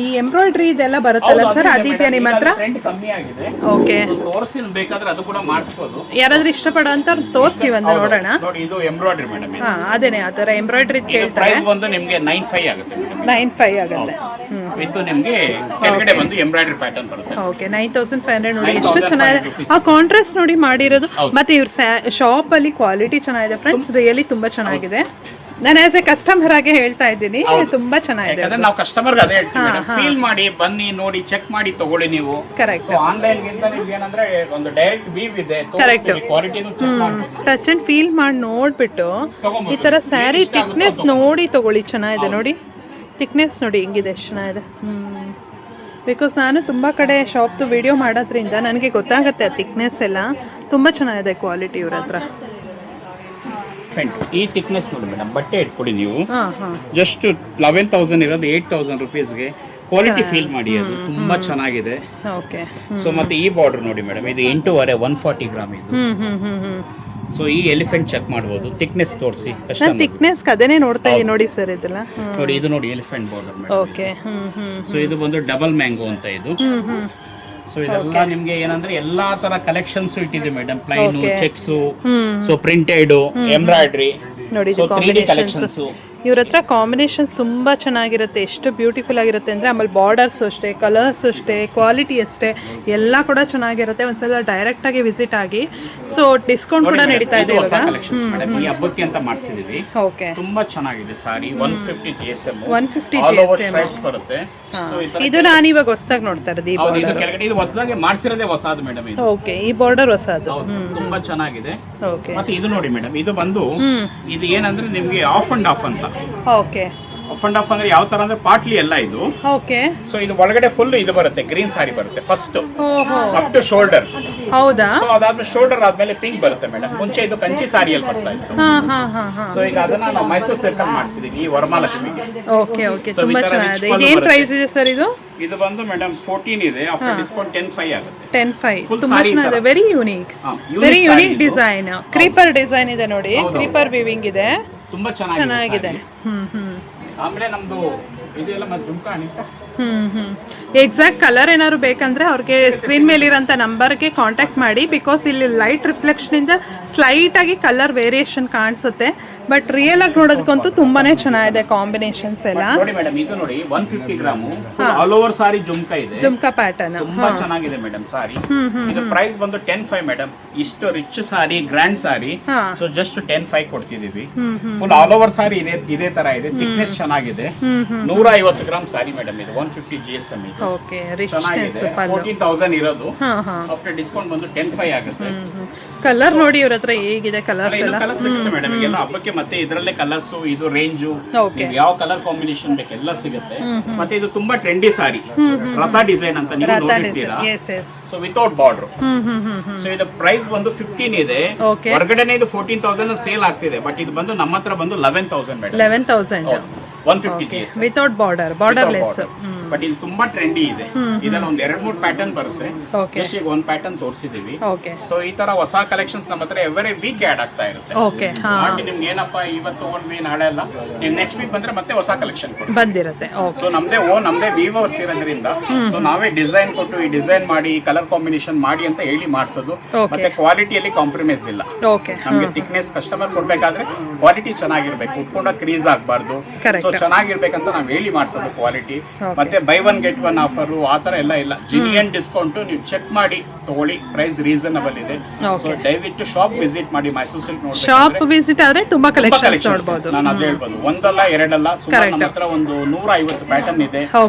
ಈ ಎಂಬ್ರಾಯ್ಡ್ರಿ ಇದೆಲ್ಲ ಬರುತ್ತಲ್ಲ ಸರ್, ಅದಿದೆಯಾ ನಿಮ್ಮ ಹತ್ರ? ಟ್ರೆಂಡ್ ಕಮ್ಮಿ ಆಗಿದೆ. ಓಕೆ, ತೋರಿಸಿ ಬೇಕಾದ್ರೆ ಅದು ಕೂಡ ಮಾಡಿಸ್ಬೋದು. ಯಾರಾದ್ರೂ ಇಷ್ಟಪಡೋಂತ ತೋರಿಸಿ ಒಂದು ನೋಡೋಣ. ನೋಡಿ, ಇದು ಎಂಬ್ರಾಯ್ಡ್ರಿ ಮೇಡಮ್. ಹಾ, ಅದೇನೆ ಆ ತರ ಎಂಬ್ರಾಯ್ಡ್ರಿ ಕೇಳ್ತಾರೆ. ಪ್ರೈಸ್ ಬಂದು ನಿಮಗೆ 9,500 ಆಗುತ್ತೆ ಮೇಡಮ್. 9,500 ಆಗುತ್ತೆ. ಇದು ನಿಮಗೆ ಕೆಳಗಡೆ ಬಂದು ಎಂಬ್ರಾಯ್ಡ್ರಿ ಪ್ಯಾಟರ್ನ್ ಬರುತ್ತೆ. ಓಕೆ, 9,500 ನೋಡಿ, ಎಷ್ಟು ಚೆನ್ನಾಗಿದೆ. ಆ ಕಾಂಟ್ರಾಸ್ಟ್ ನೋಡಿ ಮಾಡಿರೋದು. ಮತ್ತೆ ಇವ್ರ ಶಾಪ್ ಅಲ್ಲಿ ಕ್ವಾಲಿಟಿ ಚೆನ್ನಾಗಿದೆ ಫ್ರೆಂಡ್ಸ್, ರಿಯಲಿ ತುಂಬಾ ಚೆನ್ನಾಗಿದೆ. ನಾನು ಆಸ್ ಎ ಕಸ್ಟಮರ್ ಆಗಿ ಹೇಳ್ತಾ ಇದ್ದೀನಿ, ತುಂಬಾ ಚೆನ್ನಾಗಿದೆ. ಯಾಕಂದ್ರೆ ನಾವು ಕಸ್ಟಮರ್ ಅದೇ ಹೇಳ್ತೀವಿ, ಫೀಲ್ ಮಾಡಿ ಬನ್ನಿ, ನೋಡಿ, ಚೆಕ್ ಮಾಡಿ ತಗೊಳ್ಳಿ ನೀವು. ಕರೆಕ್ಟ್. ಆನ್ಲೈನ್ ಗಿಂತ ನಿಮ್ಗೆ ಏನಂದ್ರೆ ಒಂದು ಡೈರೆಕ್ಟ್ ವ್ಯೂ ಇದೆ. ಕರೆಕ್ಟ್. ಕ್ವಾಲಿಟಿನೂ ಚೆಕ್ ಮಾಡ್ಬೋದು. ಟಚ್ ಅಂಡ್ ಫೀಲ್ ಮಾಡಿ ನೋಡ್ಬಿಟ್ಟು ಈ ತರ ಸ್ಯಾರಿ ಥಿಕ್ನೆಸ್ ನೋಡಿ ತಗೊಳ್ಳಿ. ಚೆನ್ನಾಗಿದೆ ನೋಡಿ, ಥಿಕ್ನೆಸ್ ನೋಡಿ ಹೆಂಗಿದೆ, ಎಷ್ಟು ಚೆನ್ನಾಗಿದೆ. ಬಿಕಾಸ್ ನಾನು ತುಂಬ ಕಡೆ ಶಾಪ್ದು ವಿಡಿಯೋ ಮಾಡೋದ್ರಿಂದ ನನಗೆ ಗೊತ್ತಾಗುತ್ತೆ ಆ ಥಿಕ್ನೆಸ್ ಎಲ್ಲ. ತುಂಬ ಚೆನ್ನಾಗಿದೆ ಕ್ವಾಲಿಟಿ ಇವ್ರ ಹತ್ರ. ಈ ಥಿಕ್ನೆಸ್ ನೋಡಿ ಮೇಡಮ್, ಬಟ್ಟೆ ಇಟ್ಕೊಡಿ ನೀವು. ಜಸ್ಟ್ 11,000 ಇರೋದು 8,000 rupeesಗೆ ಕ್ವಾಲಿಟಿ ಫೀಲ್ ಮಾಡಿ. ಅದು ತುಂಬಾ ಚೆನ್ನಾಗಿದೆ. ಓಕೆ. ಸೊ ಮತ್ತೆ ಈ ಬಾರ್ಡರ್ ನೋಡಿ ಮೇಡಮ್, ಇದು 8.5 140 ಗ್ರಾಮ್ ಇದು. ಸೊ ಈ ಎಲಿಫೆಂಟ್ ಚೆಕ್ ಮಾಡಬಹುದು. ಥಿಕ್ನೆಸ್ ತೋರಿಸಿ. ನಾನು ಥಿಕ್ನೆಸ್ ಕದೇನೆ ನೋಡ್ತಾ ಇದ್ದೀನಿ ನೋಡಿ ಸರ್. ಇದೆಲ್ಲ ನೋಡಿ, ಇದು ನೋಡಿ elephant border madam. Okay. So ಇದು ಬಂದು ಡಬಲ್ ಮ್ಯಾಂಗೋ ಅಂತ ಇದು. ಸೊ ಇದೆಲ್ಲ ನಿಮ್ಗೆ ಏನಂದ್ರೆ ಎಲ್ಲಾ ತರ ಕಲೆಕ್ಷನ್ಸ್ ಇಟ್ಟಿದೆ madam. Plain, cheques, so printed, embroidery ನೋಡಿ. ಸೊ 3D ಕಲೆಕ್ಷನ್ಸ್ ಇವ್ರ ಹತ್ರ ಕಾಂಬಿನೇಷನ್ಸ್ ತುಂಬ ಚೆನ್ನಾಗಿರುತ್ತೆ. ಎಷ್ಟು ಬ್ಯೂಟಿಫುಲ್ ಆಗಿರುತ್ತೆ ಅಂದರೆ, ಆಮೇಲೆ ಬಾರ್ಡರ್ಸ್ ಅಷ್ಟೇ, ಕಲರ್ಸ್ ಅಷ್ಟೇ, ಕ್ವಾಲಿಟಿ ಅಷ್ಟೇ, ಎಲ್ಲ ಕೂಡ ಚೆನ್ನಾಗಿರುತ್ತೆ. ಒಂದ್ಸಲ ಡೈರೆಕ್ಟ್ ಆಗಿ ವಿಸಿಟ್ ಆಗಿ. ಸೊ ಡಿಸ್ಕೌಂಟ್ ಕೂಡ ನಡೀತಾ ಇದೆ ಇವಾಗ. ಈ ಹಬ್ಬಕ್ಕೆ ಅಂತ ಮಾಡಿಸಿದೀವಿ. ಓಕೆ, ತುಂಬಾ ಚೆನ್ನಾಗಿದೆ ಸಾರಿ. 150 GSM 150 ಸ್ಟ್ರೈಪ್ಸ್ ಬರುತ್ತೆ. ಇದು ನಾನು ಇವಾಗ ಹೊಸದಾಗಿ ನೋಡ್ತಾ ಇರೋದು. ಈ ಬಾರ್ಡರ್ ಕೆಳಗಡೆ ಇದು ಹೊಸದಾಗಿ ಮಾಡಿಸಿರೋದೇ ಹೊಸದು ಮೇಡಮ್ ಇದು. ಓಕೆ, ಈ ಬಾರ್ಡರ್ ಹೊಸದು. ತುಂಬಾ ಚೆನ್ನಾಗಿದೆ. ಓಕೆ. ಮತ್ತೆ ಇದು ನೋಡಿ ಮೇಡಮ್, ಇದು ಬಂದು ಇದು ಏನಂದ್ರೆ ನಿಮ್ಗೆ ಆಫ್ ಅಂಡ್ ಆಫ್ ಅಂತ. ಓಕೆ. ಆಫ್ ಅಂಡ್ ಆಫ್ ಅಂದ್ರೆ ಯಾವ ತರ ಅಂದ್ರೆ ಪಾಟ್ಲಿ ಎಲ್ಲ ಇದು. ಓಕೆ. ಸೊ ಇದು ಒಳಗಡೆ ಫುಲ್ ಇದು ಬರುತ್ತೆ, ಗ್ರೀನ್ ಸಾರಿ ಬರುತ್ತೆ ಫಸ್ಟ್ ಓಹೋ, ಅಪ್ ಟು ಶೋಲ್ಡರ್. ಹೌದಾ? ಸೊ ಅದಾದ್ಮೇಲೆ ಶೋಲ್ಡರ್ ಆದ್ಮೇಲೆ ಪಿಂಕ್ ಬರುತ್ತೆ ಮೇಡಮ್. ಮುಂಚೆ ಇದು ಕಂಚಿ ಸಾರಿಯಲ್ಲಿ ಬರ್ತಾ ಇತ್ತು. ಸೊ ಈಗ ಅದನ್ನ ನಾವು ಮೈಸೂರು ಸರ್ಕಲ್ ಮಾಡಿಸಿದೀವಿ ಈ ವರಮಹಾಲಕ್ಷ್ಮಿಗೆ. ಓಕೆ ಓಕೆ, ತುಂಬಾ ಚೆನ್ನಾಗಿದೆ. ಇದೇನ್ ಪ್ರೈಸ್ ಇದೆ ಸರ್ ಇದು? ಇದು ಬಂದು ಮೇಡಮ್ 14 ಇದೆ. ಆಫ್ಟರ್ ಡಿಸ್ಕೌಂಟ್ 10,500 ಆಗುತ್ತೆ. 10,500 ತುಂಬಾ ಚೆನ್ನಾಗಿದೆ. Very unique, very unique design. Creeper design ಇದೆ ನೋಡಿ, ಕ್ರೀಪರ್ ವೀವಿಂಗ್ ಇದೆ. ತುಂಬಾ ಚೆನ್ನಾಗಿದೆ. ಆಮೇಲೆ ನಮ್ದು ಇದೆಲ್ಲ ಮತ್ತೆ ಜುಮ್ಕಾಣಿ. ಎಕ್ಸಾಕ್ಟ್ ಕಲರ್ ಏನಾದ್ರು ಬೇಕಂದ್ರೆ ಅವ್ರಿಗೆ ಸ್ಕ್ರೀನ್ ಮೇಲೆ ಇರೋಂಥ ನಂಬರ್ಗೆ ಕಾಂಟ್ಯಾಕ್ಟ್ ಮಾಡಿ. ಬಿಕಾಸ್ ಇಲ್ಲಿ ಲೈಟ್ ರಿಫ್ಲೆಕ್ಷನ್ ಇಂದ ಸ್ಲೈಟ್ ಆಗಿ ಕಲರ್ ವೇರಿಯೇಷನ್ ಕಾಣಿಸುತ್ತೆ. ಬಟ್ ರಿಯಲ್ ಆಗಿ ನೋಡೋದಕ್ಕಂತೂ ತುಂಬಾನೇ ಚೆನ್ನಾಗಿದೆ ಕಾಂಬಿನೇಷನ್ಸ್ ಎಲ್ಲ. ನೋಡಿ ಮೇಡಮ್, ಇದು ನೋಡಿ 150 ಗ್ರಾಮ್ ಆಲ್ ಓವರ್ ಸಾರಿ ಜುಮ್ಕಾ ಇದೆ. ಜುಮ್ಕಾ ಪ್ಯಾಟರ್ನ್ ತುಂಬಾ ಚೆನ್ನಾಗಿದೆ ಮೇಡಮ್ ಸಾರಿ. ಇದು ಪ್ರೈಸ್ ಬಂದು 10,500 ಮೇಡಮ್. ಇಷ್ಟು rich sari, grand sari. So just 10,500 ಕೊಡ್ತಿದೀವಿ. ಫುಲ್ ಆಲ್ ಓವರ್ ಸಾರಿ ಇದೇ ತರ ಇದೆ. ಥಿಕ್ನೆಸ್ ಚೆನ್ನಾಗಿದೆ. 150 ಗ್ರಾಮ್ ಸಾರಿ ಮೇಡಮ್. ಇದು 150 GSM ಇದೆ. ಓಕೆ, ಚೆನ್ನಾಗಿದೆ. 14,000 ಇರೋದು. ಆಫ್ಟರ್ ಡಿಸ್ಕೌಂಟ್ ಬಂದು 10,500 ಆಗುತ್ತೆ. ಕಲರ್ ನೋಡಿ ಇವ್ರ ಹತ್ರ ಹೇಗಿದೆ ಕಲರ್ಸ್ ಎಲ್ಲ. ಕಲರ್ ಸಿಗುತ್ತೆ ಮೇಡಮ್ ಈಗೆಲ್ಲ ಹಬ್ಬಕ್ಕೆ. ಮತ್ತೆ ಇದರಲ್ಲೇ ಕಲರ್ಸ್, ಇದು ರೇಂಜು, ಯಾವ ಕಲರ್ ಕಾಂಬಿನೇಷನ್ ಬೇಕು ಎಲ್ಲ ಸಿಗುತ್ತೆ. ಮತ್ತೆ ಇದು ತುಂಬಾ ಟ್ರೆಂಡಿ ಸಾರಿ, ರಥ ಡಿಸೈನ್ ಅಂತ ನೀವು ನೋಡಿರ್ತೀರಾ. So without border. ಸೊ ಇದು ಪ್ರೈಸ್ ಬಂದು 15 ಇದೆ. ಹೊರಗಡೆನೆ ಇದು 14,000 ಸೇಲ್ ಆಗ್ತಿದೆ. ಬಟ್ ಇದು ಬಂದು ನಮ್ಮ ಹತ್ರ ಬಂದು 11,000 madam. 11,000 150 without border, borderless. But ಇದು ತುಂಬಾ ಟ್ರೆಂಡಿ ಇದೆ. ಇದರಲ್ಲಿ ಒಂದ್ 2-3 ಪ್ಯಾಟರ್ನ್ ಬರುತ್ತೆ. ಜಸ್ಟ್ ಈಗ ಒಂದು ಪ್ಯಾಟರ್ನ್ ತೋರಿಸಿದೀವಿ. ಸೊ ಈ ತರ ಹೊಸ ಕಲೆಕ್ಷನ್ಸ್ ನಮ್ಮ ಹತ್ರ ಎವ್ರಿ ವೀಕ್ ಆಡ್ ಆಗ್ತಾ ಇರುತ್ತೆ. ನಿಮ್ಗೆ ಏನಪ್ಪಾ ಇವತ್ತು ತಗೊಂಡ್ವಿ ನಾಳೆ ಅಲ್ಲ, ನೀವು ನೆಕ್ಸ್ಟ್ ವೀಕ್ ಬಂದ್ರೆ ಮತ್ತೆ ಹೊಸ ಕಲೆಕ್ಷನ್ ಬಂದಿರುತ್ತೆ. ಸೊ ನಮ್ದೇ ವೀವರ್ಸ್ ಇರೋದ್ರಿಂದ ಸೊ ನಾವೇ ಡಿಸೈನ್ ಕೊಟ್ಟು ಈ ಡಿಸೈನ್ ಮಾಡಿ, ಈ ಕಲರ್ ಕಾಂಬಿನೇಷನ್ ಮಾಡಿ ಅಂತ ಹೇಳಿ ಮಾಡಿಸೋದು. ಮತ್ತೆ ಕ್ವಾಲಿಟಿಯಲ್ಲಿ ಕಾಂಪ್ರಮೈಸ್ ಇಲ್ಲ. ನಮ್ಗೆ ಥಿಕ್ನೆಸ್ ಕಸ್ಟಮರ್ ಕೊಡ್ಬೇಕಾದ್ರೆ ಕ್ವಾಲಿಟಿ ಚೆನ್ನಾಗಿರ್ಬೇಕು. ಉಟ್ಕೊಂಡ ಕ್ರೀಸ್ ಆಗಬಾರ್ದು. ಸೊ ಚೆನ್ನಾಗಿರ್ಬೇಕಂತ ನಾವು ಹೇಳಿ ಮಾಡ್ಸೋದು ಕ್ವಾಲಿಟಿ. ಮತ್ತೆ by one get one offer ಆ ತರ ಎಲ್ಲ ಇಲ್ಲ, ಜಿನಿಯನ್ ಡಿಸ್ಕೌಂಟ್. ನೀವು ಚೆಕ್ ಮಾಡಿ ತಗೊಳ್ಳಿ, ಪ್ರೈಸ್ ರೀಸನಬಲ್ ಇದೆ. ಸೊ ದಯವಿಟ್ಟು ಶಾಪ್ ವಿಸಿಟ್ ಮಾಡಿ, ಮೈಸೂರು ಸಿಲ್ಕ್ ನೋಡಿ. ಶಾಪ್ ವಿಸಿಟ್ ಆದ್ರೆ ತುಂಬಾ ಕಲೆಕ್ಷನ್ಸ್ ನೋಡಬಹುದು. ನಾನು ಅದೇ ಹೇಳ್ಬೋದು, ಒಂದಲ್ಲ ಎರಡಲ್ಲ, ಸುಮಾರು ನಮ್ಮ ಹತ್ರ ಒಂದು 150 ಪ್ಯಾಟರ್ನ್ ಇದೆ.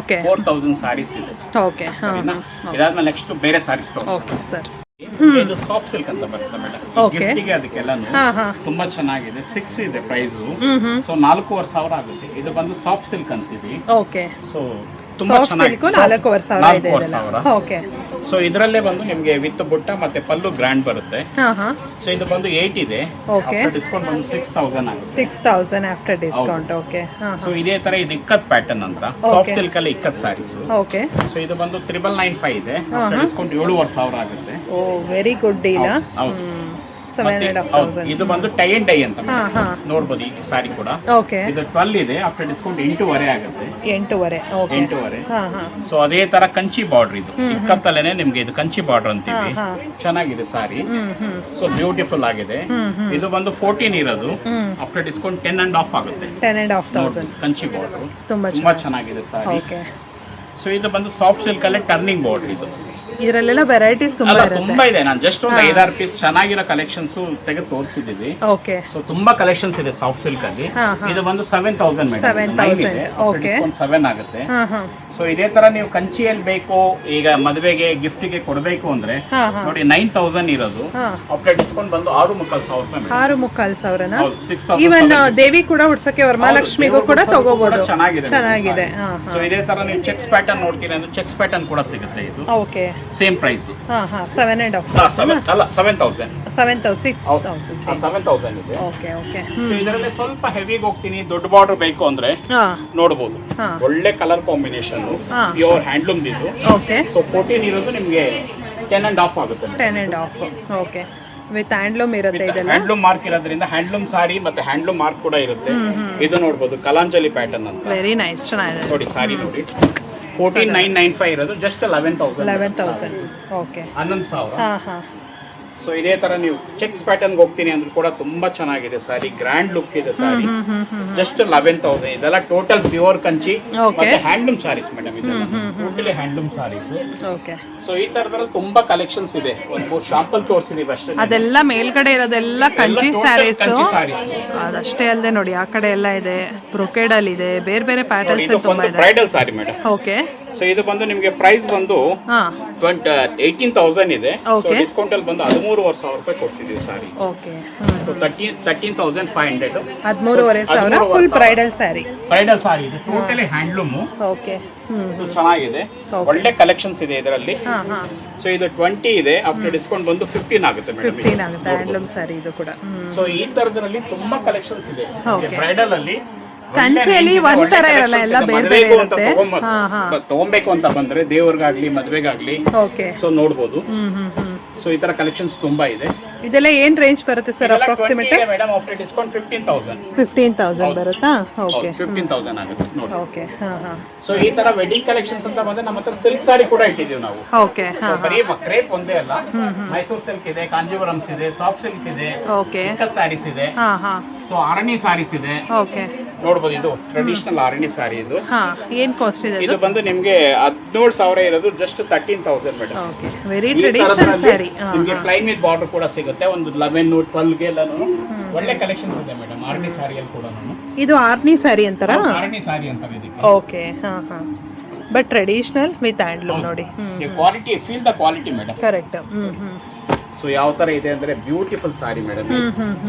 4000 ಸಾರೀಸ್ ಇದೆ. ಓಕೆ, ಇದಾದ್ಮೇಲೆ ನೆಕ್ಸ್ಟ್ ಬೇರೆ ಸಾರೀಸ್ ಓಕೆ ಸರ್. ಇದು ಸಾಫ್ಟ್ ಸಿಲ್ಕ್ ಅಂತ ಬರುತ್ತೆ ಮೇಡಮ್. ಗಿಫ್ಟಿಗೆ ಅದಕ್ಕೆಲ್ಲಾನು ತುಂಬಾ ಚೆನ್ನಾಗಿದೆ. 6 ಇದೆ ಪ್ರೈಸ್. ಸೊ 4,500 ಆಗುತ್ತೆ. ಇದು ಬಂದು ಸಾಫ್ಟ್ ಸಿಲ್ಕ್ ಅಂತೀವಿ. ಓಕೆ, ಸೊ ತುಂಬಾ ಚೆನ್ನಾಗಿ 4,500 ಇದೆ. ಓಕೆ, ಸೊ ಇದರಲ್ಲೇ ಬಂದು ನಿಮಗೆ ವಿತ್ ಬುಟ್ಟ ಮತ್ತೆ ಪಲ್ಲು ಗ್ರ್ಯಾಂಡ್ ಬರುತ್ತೆ. ಸೊ ಇದು ಬಂದು 8 ಇದೆ. ಓಕೆ, ಡಿಸ್ಕೌಂಟ್ ಬಂದು 6,000 ಆಗುತ್ತೆ. 6,000 ಆಫ್ಟರ್ ಡಿಸ್ಕೌಂಟ್. ಓಕೆ, ಸೊ ಇದೇ ತರ ಇದು ಇಕ್ಕತ್ ಪ್ಯಾಟರ್ನ್ ಅಂತ, ಸಾಫ್ಟ್ ಸಿಲ್ಕ್ ಅಲ್ಲಿ ಇಕ್ಕತ್ ಸಾರೀಸ್. ಓಕೆ, ಸೊ ಇದು ಬಂದು 995 ಇದೆ. ಡಿಸ್ಕೌಂಟ್ 7,500 ಆಗುತ್ತೆ. ಓ, ವೆರಿ ಗುಡ್ ಡೀಲ್. ಇದು ಬಂದು ಟೈ ಅಂಡ್ ಡೈ ಅಂತ ನೋಡ್ಬೋದು. ಈ ಸಾರಿ ಕೂಡ ಇದು 12 ಇದೆ. ಆಫ್ಟರ್ ಡಿಸ್ಕೌಂಟ್ 8.5 ಆಗುತ್ತೆ. 8.5. ಸೊ ಅದೇ ತರ ಕಂಚಿ ಬಾರ್ಡರ್, ಇದು ಇಕ್ಕತ್ತಲ್ಲೇನೆ ನಿಮ್ಗೆ ಇದು ಕಂಚಿ ಬಾರ್ಡರ್ ಅಂತೀವಿ. ಚೆನ್ನಾಗಿದೆ ಸಾರಿ. ಸೊ ಬ್ಯೂಟಿಫುಲ್ ಆಗಿದೆ. ಇದು ಬಂದು 14 ಇರೋದು. ಆಫ್ಟರ್ ಡಿಸ್ಕೌಂಟ್ 10.5 ಆಗುತ್ತೆ. 10,500 ಕಂಚಿ ಬಾರ್ಡರ್ ತುಂಬಾ ಚೆನ್ನಾಗಿದೆ ಸಾರಿ. ಸೊ ಇದು ಬಂದು ಸಾಫ್ಟ್ ಸಿಲ್ಕ್ ಅಲ್ಲೇ ಟರ್ನಿಂಗ್ ಬಾರ್ಡರ್. ಇದು ಇದರಲ್ಲೆಲ್ಲ ವೆರೈಟೀಸ್ ತುಂಬಾ ಇದೆ. ನಾನು ಜಸ್ಟ್ ಒಂದು 5-6 ಪೀಸ್ ಚೆನ್ನಾಗಿರೋ ಕಲೆಕ್ಷನ್ಸ್ ತೆಗೆದು ತೋರಿಸಿದ್ದೀವಿ. ಓಕೆ, ಸೊ ತುಂಬಾ ಕಲೆಕ್ಷನ್ಸ್ ಇದೆ ಸಾಫ್ಟ್ ಸಿಲ್ಕ್ ಅಲ್ಲಿ. ಇದು ಬಂದು 7,000 ಮೇಡಮ್. 7 ಆಗುತ್ತೆ. ಸೊ ಇದೇ ತರ ನೀವು ಕಂಚಿಯಲ್ಲಿ ಬೇಕು, ಈಗ ಮದುವೆಗೆ ಗಿಫ್ಟಿಗೆ ಕೊಡಬೇಕು ಅಂದ್ರೆ ನೋಡಿ 9,000 ಇರೋದು. ಆಫ್ಟರ್ ಡಿಸ್ಕೌಂಟ್ ಬಂದು 6,500 ರೂಪಾಯಿ. 6,500 ಇವನ್ ದೇವಿ ಕೂಡ ಉಡ್ಸಕ್ಕೆ ವರಮಹಾಲಕ್ಷ್ಮಿಗೂ ಕೂಡ ತಗೋಬಹುದು. ಚೆನ್ನಾಗಿದೆ. ಸೊ ಇದೇ ತರ ನೀವು ಚೆಕ್ಸ್ ಪ್ಯಾಟರ್ನ್ ನೋಡ್ತೀರಾ ಅಂದ್ರೆ ಚೆಕ್ಸ್ ಪ್ಯಾಟರ್ನ್ ಕೂಡ ಸಿಗುತ್ತೆ. ಇದು ಓಕೆ, ಸೇಮ್ ಪ್ರೈಸ್. 7,000 ಇದೆ. Okay, okay. ಸೊ ಇದರಲ್ಲಿ ಸ್ವಲ್ಪ ಹೆವಿಗೆ ಹೋಗ್ತೀನಿ, ದೊಡ್ಡ ಬಾರ್ಡರ್ ಬೇಕು ಅಂದ್ರೆ ನೋಡಬಹುದು. ಒಳ್ಳೆ ಕಲರ್ ಕಾಂಬಿನೇಷನ್, ಪ್ಯೂರ್ ಹ್ಯಾಂಡ್ಲೂಮ್ ಇದು. ಓಕೆ, ಸೊ 14 ಇರೋದು ನಿಮಗೆ 10.5 ಆಗುತ್ತೆ. 10.5. ಓಕೆ, ವಿತ್ ಹ್ಯಾಂಡ್ಲೂಮ್ ಇರುತ್ತೆ. ಇದೆಲ್ಲ ಹ್ಯಾಂಡ್ಲೂಮ್ ಮಾರ್ಕ್ ಇರೋದ್ರಿಂದ ಹ್ಯಾಂಡ್ಲೂಮ್ ಸಾರಿ ಮತ್ತೆ ಹ್ಯಾಂಡ್ಲೂಮ್ ಮಾರ್ಕ್ ಕೂಡ ಇರುತ್ತೆ. ಇದು ನೋಡಬಹುದು, ಕಲಾಂಜಲಿ ಪ್ಯಾಟರ್ನ್ ಅಂತ. ವೆರಿ ನೈಸ್, ಚೆನ್ನಾಗಿದೆ ನೋಡಿ ಸಾರಿ ನೋಡಿ. 14,995 ಇರೋದು ಜಸ್ಟ್ 11,000. ಓಕೆ, 11,000. ಸೊ ಇದೇ ತರ ನೀವು ಚೆಕ್ಸ್ ಪ್ಯಾಟರ್ನ್ ಹೋಗ್ತೀನಿ ಅಂದ್ರೂ ಕೂಡ ತುಂಬಾ ಚೆನ್ನಾಗಿದೆ ಸಾರಿ. ಗ್ರ್ಯಾಂಡ್ ಲುಕ್ ಇದೆ ಸಾರಿ. ಜಸ್ಟ್ 11,000. ಇದೆಲ್ಲ ಟೋಟಲ್ ಪ್ಯೂರ್ ಕಂಚಿ ಮತ್ತೆ ಹ್ಯಾಂಡ್ಲೂಮ್ ಸಾರೀಸ್ ಮೇಡಮ್. ಇದೆಲ್ಲ totally handloom saris. Okay, so ಈ ತರದ್ರಲ್ಲಿ ತುಂಬಾ ಕಲೆಕ್ಷನ್ಸ್ ಇದೆ. ಒಂದು ಶಾಂಪಲ್ ತೋರಿಸಿದೀವಿ ಅಷ್ಟೇ. ಅದೆಲ್ಲ ಮೇಲ್ಗಡೆ ಇರೋದೆಲ್ಲ ಕಂಚಿ ಸ್ಯಾರೀಸ್. ಅದಷ್ಟೇ ಅಲ್ಲದೆ ನೋಡಿ ಆ ಕಡೆ ಎಲ್ಲ ಇದೆ, ಬ್ರೊಕೇಡ್ ಅಲ್ಲಿ ಇದೆ, ಬೇರೆ ಬೇರೆ ಪ್ಯಾಟರ್ನ್ಸ್ ತುಂಬಾ ಇದೆ. Bridal sorry madam. Okay, so ಇದು ಬಂದು ನಿಮಗೆ ಪ್ರೈಸ್ ಬಂದು 18,000 ಇದೆ. ಸೊ ಡಿಸ್ಕೌಂಟ್ ಅಲ್ಲಿ ಬಂದು 13,500 ರೂಪಾಯಿ ಕೊಡ್ತಿದ್ದೀವಿ ಸಾರಿ. ಓಕೆ, 13,500. 13,500 ಫುಲ್ ಬ್ರೈಡಲ್ ಸಾರಿ. ಬ್ರೈಡಲ್ ಸಾರಿ ಇದು ಟೋಟಲಿ ಹ್ಯಾಂಡ್ಲೂಮ್. ಓಕೆ, ಸೊ ಚೆನ್ನಾಗಿದೆ. ಒಳ್ಳೆ ಕಲೆಕ್ಷನ್ಸ್ ಇದೆ ಇದರಲ್ಲಿ. ಸೊ ಇದು 20 ಇದೆ. ಆಫ್ಟರ್ ಡಿಸ್ಕೌಂಟ್ ಬಂದು 15 ಆಗುತ್ತೆ ಮೇಡಮ್. 15 ಆಗುತ್ತೆ ಹ್ಯಾಂಡ್ಲೂಮ್ ಸಾರಿ ಇದು ಕೂಡ. ಸೊ ಈ ತರದ್ರಲ್ಲಿ ತುಂಬಾ ಕಲೆಕ್ಷನ್ಸ್ ಇದೆ. ಬ್ರೈಡಲ್ ಅಲ್ಲಿ ಕಂಚಿಯಲ್ಲಿ ಒಂದ್ ತರ ಇರಲ್ಲ, ಎಲ್ಲ ಬೇರೆ ಬೇರೆ ಇರುತ್ತೆ. ತಗೊಬೇಕು ಅಂತ ಬಂದ್ರೆ ದೇವ್ರಿಗಾಗ್ಲಿ ಮದ್ವೆಗಾಗ್ಲಿ ಸೊ ನೋಡ್ಬೋದು. ಸೊ ಈ ತರ ಕಲೆಕ್ಷನ್ಸ್ ತುಂಬಾ ಇದೆ. ಇದೆಲ್ಲ ಏನ್ ರೇಂಜ್ ಬರುತ್ತೆ sir approximate? Madam after discount 15,000. 15,000 ಬರುತ್ತಾ? ಓಕೆ, 15,000 ಆಗುತ್ತೆ ನೋಡಿ. ಓಕೆ, ಸೊ ಈ ತರ ವೆಡ್ಡಿಂಗ್ ಕಲೆಕ್ಷನ್ಸ್ ಅಂತ ಬಂದ್ರೆ ನಮ್ಮ ಹತ್ರ ಸಿಲ್ಕ್ ಸಾರಿ ಕೂಡ ಇಟ್ಟಿದ್ದೀವಿ ನಾವು. ಓಕೆ, ಬರೀ ಕ್ರೇಪ್ ಒಂದೇ ಅಲ್ಲ, ಮೈಸೂರು ಸಿಲ್ಕ್ ಇದೆ, ಕಾಂಜೀವರಮ್ಸ್ ಇದೆ, ಸಾಫ್ಟ್ ಸಿಲ್ಕ್ ಇದೆ, ಓಕೆ, ಸ್ಯಾರೀಸ್ ಇದೆ. ಸೊ ಆರಣಿ ಸಾರೀಸ್ ಇದೆ. ಓಕೆ, ನೋಡ್ಬೋದು. ಇದು ಟ್ರೆಡಿಷನಲ್ ಆರಣಿ ಸಾರಿ. ಇದು ಏನ್ ಕಾಸ್ಟ್ ಇದೆ? ಇದು ಬಂದು ನಿಮ್ಗೆ 17,000 ಇರೋದು just 13,000 madam. Okay, very traditional sari. ನಿಮ್ಗೆ ಪ್ಲೈನ್ ವಿತ್ ಬಾರ್ಡರ್ ಕೂಡ ಸಿಗುತ್ತೆ. ಒಂದು 11, 12 ಗೆ ಎಲ್ಲಾನು ಒಳ್ಳೆ ಕಲೆಕ್ಷನ್ಸ್ ಇದೆ ಮೇಡಮ್. ಆರ್ನಿ ಸಾರಿಯಲ್ಲಿ ಕೂಡ ಇದು ಆರ್ನಿ ಸಾರಿ ಅಂತಾರ? ಆರ್ನಿ ಸಾರಿ ಅಂತ ಇದಕ್ಕೆ. Okay, but traditional with handloom ನೋಡಿ. Quality, feel the quality madam. Correct. So ಯಾವ ತರ ಇದೆ ಅಂದ್ರೆ ಬ್ಯೂಟಿಫುಲ್ ಸಾರಿ ಮೇಡಮ್.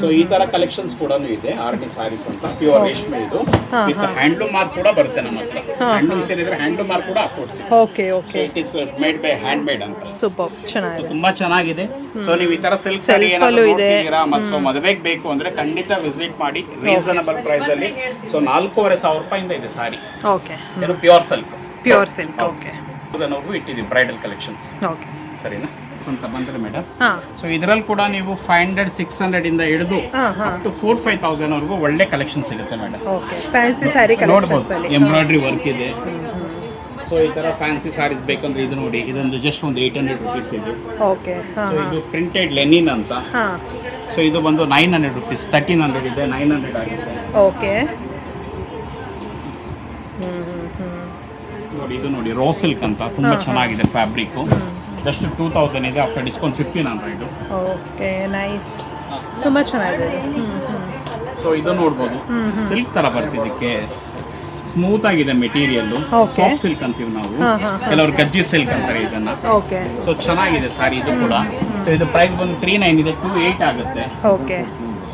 ಸೊ ಈ ತರ ಕಲೆಕ್ಷನ್ಸ್ ಕೂಡ ಇದೆ. ಆರ್ನಿ ಸಾರೀಸ್ ಅಂತ ಪ್ಯೂರ್ ರೇಷ್ಮೆ ಇದು ವಿತ್ ಹ್ಯಾಂಡ್ಲೂಮ್ ಮಾರ್ಕ್ ಕೂಡ ಬರುತ್ತೆ ನಮ್ಮ ಹತ್ರ. ಹ್ಯಾಂಡ್ಲೂಮ್ ಸೇರಿದ್ರೆ ಹ್ಯಾಂಡ್ಲೂಮ್ ಮಾರ್ಕ್ ಕೂಡ ಹಾಕೊಡ್ತೀವಿ. Okay, okay. It is made by hand made ಅಂತ. ಸೂಪರ್, ಚೆನ್ನಾಗಿದೆ, ತುಂಬಾ ಚೆನ್ನಾಗಿದೆ. ಸೊ ನೀವು ಈ ತರ ಸಿಲ್ಕ್ ಸಾರಿ ಏನಾದ್ರು ನೋಡ್ತೀರಾ ಮತ್ತು ಮದುವೆಗೆ ಬೇಕು ಅಂದ್ರೆ ಖಂಡಿತ ವಿಸಿಟ್ ಮಾಡಿ. ರೀಸನಬಲ್ ಪ್ರೈಸ್ ಅಲ್ಲಿ. ಸೊ 4,500 ರೂಪಾಯಿಂದ ಇದೆ ಸಾರಿ. ಓಕೆ, ಇದು pure silk. Pure silk. Okay, ಅದನ್ನೂ ಇಟ್ಟಿದ್ದೀವಿ ಬ್ರೈಡಲ್ ಕಲೆಕ್ಷನ್ಸ್. ಓಕೆ, ಸರಿನಾ ಅಂತ ಬಂದ್ರೆ ಮೇಡಮ್. ಸೊ ಇದರಲ್ಲಿ ಕೂಡ ನೀವು 500, 600 ಇಂದ ಹಿಡಿದು ಅಪ್ ಟು 4,000-5,000 ವರೆಗೂ ಒಳ್ಳೆ ಕಲೆಕ್ಷನ್ ಸಿಗುತ್ತೆ ಮೇಡಮ್. ಓಕೆ, ಫ್ಯಾನ್ಸಿ ಸಾರಿ ಕಲೆಕ್ಷನ್ಸ್ ಅಲ್ಲಿ ಎಂಬ್ರಾಯ್ಡ್ರಿ ವರ್ಕ್ ಇದೆ. ಸೊ ಈ ತರ ಫ್ಯಾನ್ಸಿ ಸಾರೀಸ್ ಬೇಕಂದ್ರೆ ಇದು ನೋಡಿ, ಇದೊಂದು ಜಸ್ಟ್ ಒಂದು 800 rupees ಇದು. ಓಕೆ, ಸೊ ಇದು ಪ್ರಿಂಟೆಡ್ ಲೆನಿನ್ ಅಂತ. ಸೊ ಇದು ಬಂದು 900 rupees. 1,300 ಇದೆ, 900 ಆಗಿದೆ. ಓಕೆ, ನೋಡಿ ಇದು ನೋಡಿ ರೋ ಸಿಲ್ಕ್ ಅಂತ ತುಂಬಾ ಚೆನ್ನಾಗಿದೆ ಫ್ಯಾಬ್ರಿಕ್. ಜಸ್ಟ್ 2000 ಇದೆ, ಆಫ್ಟರ್ ಡಿಸ್ಕೌಂಟ್ 1500. ಓಕೆ ನೈಸ್, ತುಂಬಾ ಚೆನ್ನಾಗಿದೆ. ಸೊ ಇದು ನೋಡ್ಬೋದು, ಸಿಲ್ಕ್ ತರ ಬರ್ತಿದ್ದಕ್ಕೆ ಸ್ಮೂತ್ ಆಗಿದೆ ಮೆಟೀರಿಯಲ್. ಸಾಫ್ಟ್ ಸಿಲ್ಕ್ ಅಂತೀವಿ ನಾವು, ಕೆಲವರು ಗಜ್ಜಿ ಸಿಲ್ಕ್ ಅಂತಾರೆ ಇದನ್ನ. ಓಕೆ, ಸೊ ಚೆನ್ನಾಗಿದೆ ಸಾರಿ ಇದು ಕೂಡ. ಸೊ ಇದು ಪ್ರೈಸ್ ಬಂದು 39 ಇದೆ, 28 ಆಗುತ್ತೆ. ಓಕೆ.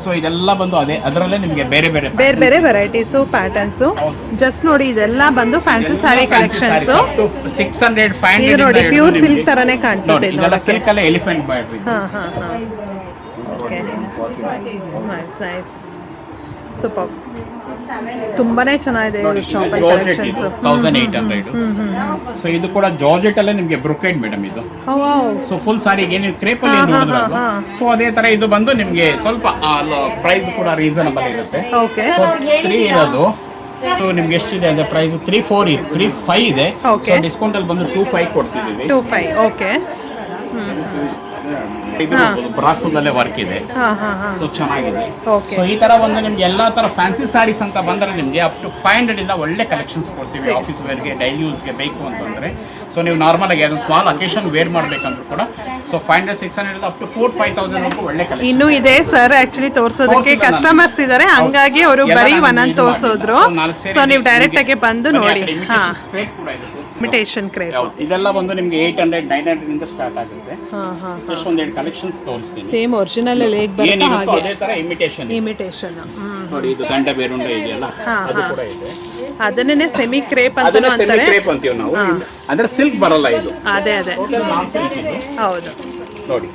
ಸೊ ಇದೆಲ್ಲ ಬಂದು ಅದೇ ಅದರಲ್ಲೇ ನಿಮಗೆ ಬೇರೆ ಬೇರೆ ಬೇರೆ ವೆರೈಟೀಸು ಪ್ಯಾಟರ್ನ್ಸು. ಜಸ್ಟ್ ನೋಡಿ ಇದೆಲ್ಲ ಬಂದು ಫ್ಯಾನ್ಸಿ ಸ್ಯಾರಿ ಕಲೆಕ್ಷನ್ಸ್. 600 ಇದು 500 ನೋಡಿ ಪ್ಯೂರ್ ಸಿಲ್ಕ್ ತರನೇ ಕಾಣಿಸುತ್ತೆ ಇದೆಲ್ಲ ಸಿಲ್ಕ್ ಅಲ್ಲೇ elephant border. Okay, nice nice, super. ತುಂಬಾನೇ ಚೆನ್ನಾಗಿದೆ ಶಾಪ್ ಕಲೆಕ್ಷನ್ಸ್. 1800. ಸೊ ಇದು ಕೂಡ ಜಾರ್ಜೆಟ್ ಅಲ್ಲೇ ನಿಮಗೆ ಬ್ರೊಕೇಡ್ ಮೇಡಮ್ ಇದು. ಸೊ ಫುಲ್ ಸಾರಿಗೆ ನೀವು ಕ್ರೇಪ್ ಅಲ್ಲಿ ನೋಡಿದ್ರಲ್ವಾ, ಸೊ ಅದೇ ತರ ಇದು ಬಂದು ನಿಮಗೆ ಸ್ವಲ್ಪ ಪ್ರೈಸ್ ಕೂಡ ರೀಸನಬಲ್ ಇರುತ್ತೆ. ಓಕೆ, 3 ಇರೋದು ನಿಮ್ಗೆ ಎಷ್ಟಿದೆ ಅಂದ್ರೆ ಪ್ರೈಸ್ 35 ಇದೆ. ಸೊ ಡಿಸ್ಕೌಂಟ್ ಅಲ್ಲಿ ಬಂದು 25 ಕೊಡ್ತಿದ್ದೀವಿ. 25. ಓಕೆ, ಇದು ಬ್ರಾಸೋದಲ್ಲೇ ವರ್ಕ್ ಇದೆ. ಸೊ ಚೆನ್ನಾಗಿದೆ. ಸೊ ಈ ತರ ಒಂದು ನಿಮ್ಗೆ ಎಲ್ಲಾ ತರ ಫ್ಯಾನ್ಸಿ ಸ್ಯಾರೀಸ್ ಅಂತ ಬಂದ್ರೆ ನಿಮ್ಗೆ ಅಪ್ ಟು 500 ಇಂದ ಒಳ್ಳೆ ಕಲೆಕ್ಷನ್ಸ್ ಕೊಡ್ತೀವಿ. ಆಫೀಸ್ ವೇರ್ಗೆ ಡೈಲಿ ಯೂಸ್ಗೆ ಬೇಕು ಅಂತಂದ್ರೆ, ಸೊ ನೀವು ನಾರ್ಮಲ್ ಆಗಿ ಅದೊಂದು ಸ್ಮಾಲ್ ಅಕೇಶನ್ ವೇರ್ ಮಾಡ್ಬೇಕಂದ್ರೂ ಕೂಡ ಸೊ 500 600 ಅಪ್ ಟು 4-5,000 ವರೆಗೂ ಒಳ್ಳೆ ಕಲೆಕ್ಷನ್ ಇನ್ನು ಇದೆ ಸರ್. ಆಕ್ಚುಲಿ ತೋರಿಸೋದಕ್ಕೆ ಕಸ್ಟಮರ್ಸ್ ಇದ್ದಾರೆ, ಹಂಗಾಗಿ ಅವರು ಬರೀ ಒಂದೊಂದು ತೋರಿಸೋದ್ರು. ಸೊ ನೀವು ಡೈರೆಕ್ಟ್ ಆಗಿ ಬಂದು ನೋಡಿ. ಇಮಿಟೇಷನ್ ಕ್ರೇಪ್ ಇದೆಲ್ಲ ಬಂದು ನಿಮಗೆ 800-900 ಇಂದ ಸ್ಟಾರ್ಟ್ ಆಗುತ್ತೆ. ಎಷ್ಟು ಒಂದೆರಡು ಕಲೆಕ್ಷನ್ಸ್ ತೋರಿಸ್ತೀನಿ. ಸೇಮ್ ಒರಿಜಿನಲ್ ಲೇಕ್ ಬರುತ್ತೆ ಹಾಗೆ, ಅದೇ ತರ ಇಮಿಟೇಷನ್ ನೋಡಿ. ಇದು ಗಂಡ ಬೇರುಂಡೆ ಇದೆಯಲ್ಲ, ಅದು ಕೂಡ ಇದೆ. ಅದನ್ನೇ ಸೆಮಿ ಕ್ರೇಪ್ ಅಂತ ಅದನ್ನ ಸೆಮಿ ಕ್ರೇಪ್ ಅಂತೀವಿ ನಾವು. ಅಂದ್ರೆ ಸಿಲ್ಕ್ ಬರಲ್ಲ ಇದು. ಅದೇ ನಾನ್ ಸಿಲ್ಕ್ ಇದು. ಹೌದು ನೋಡಿ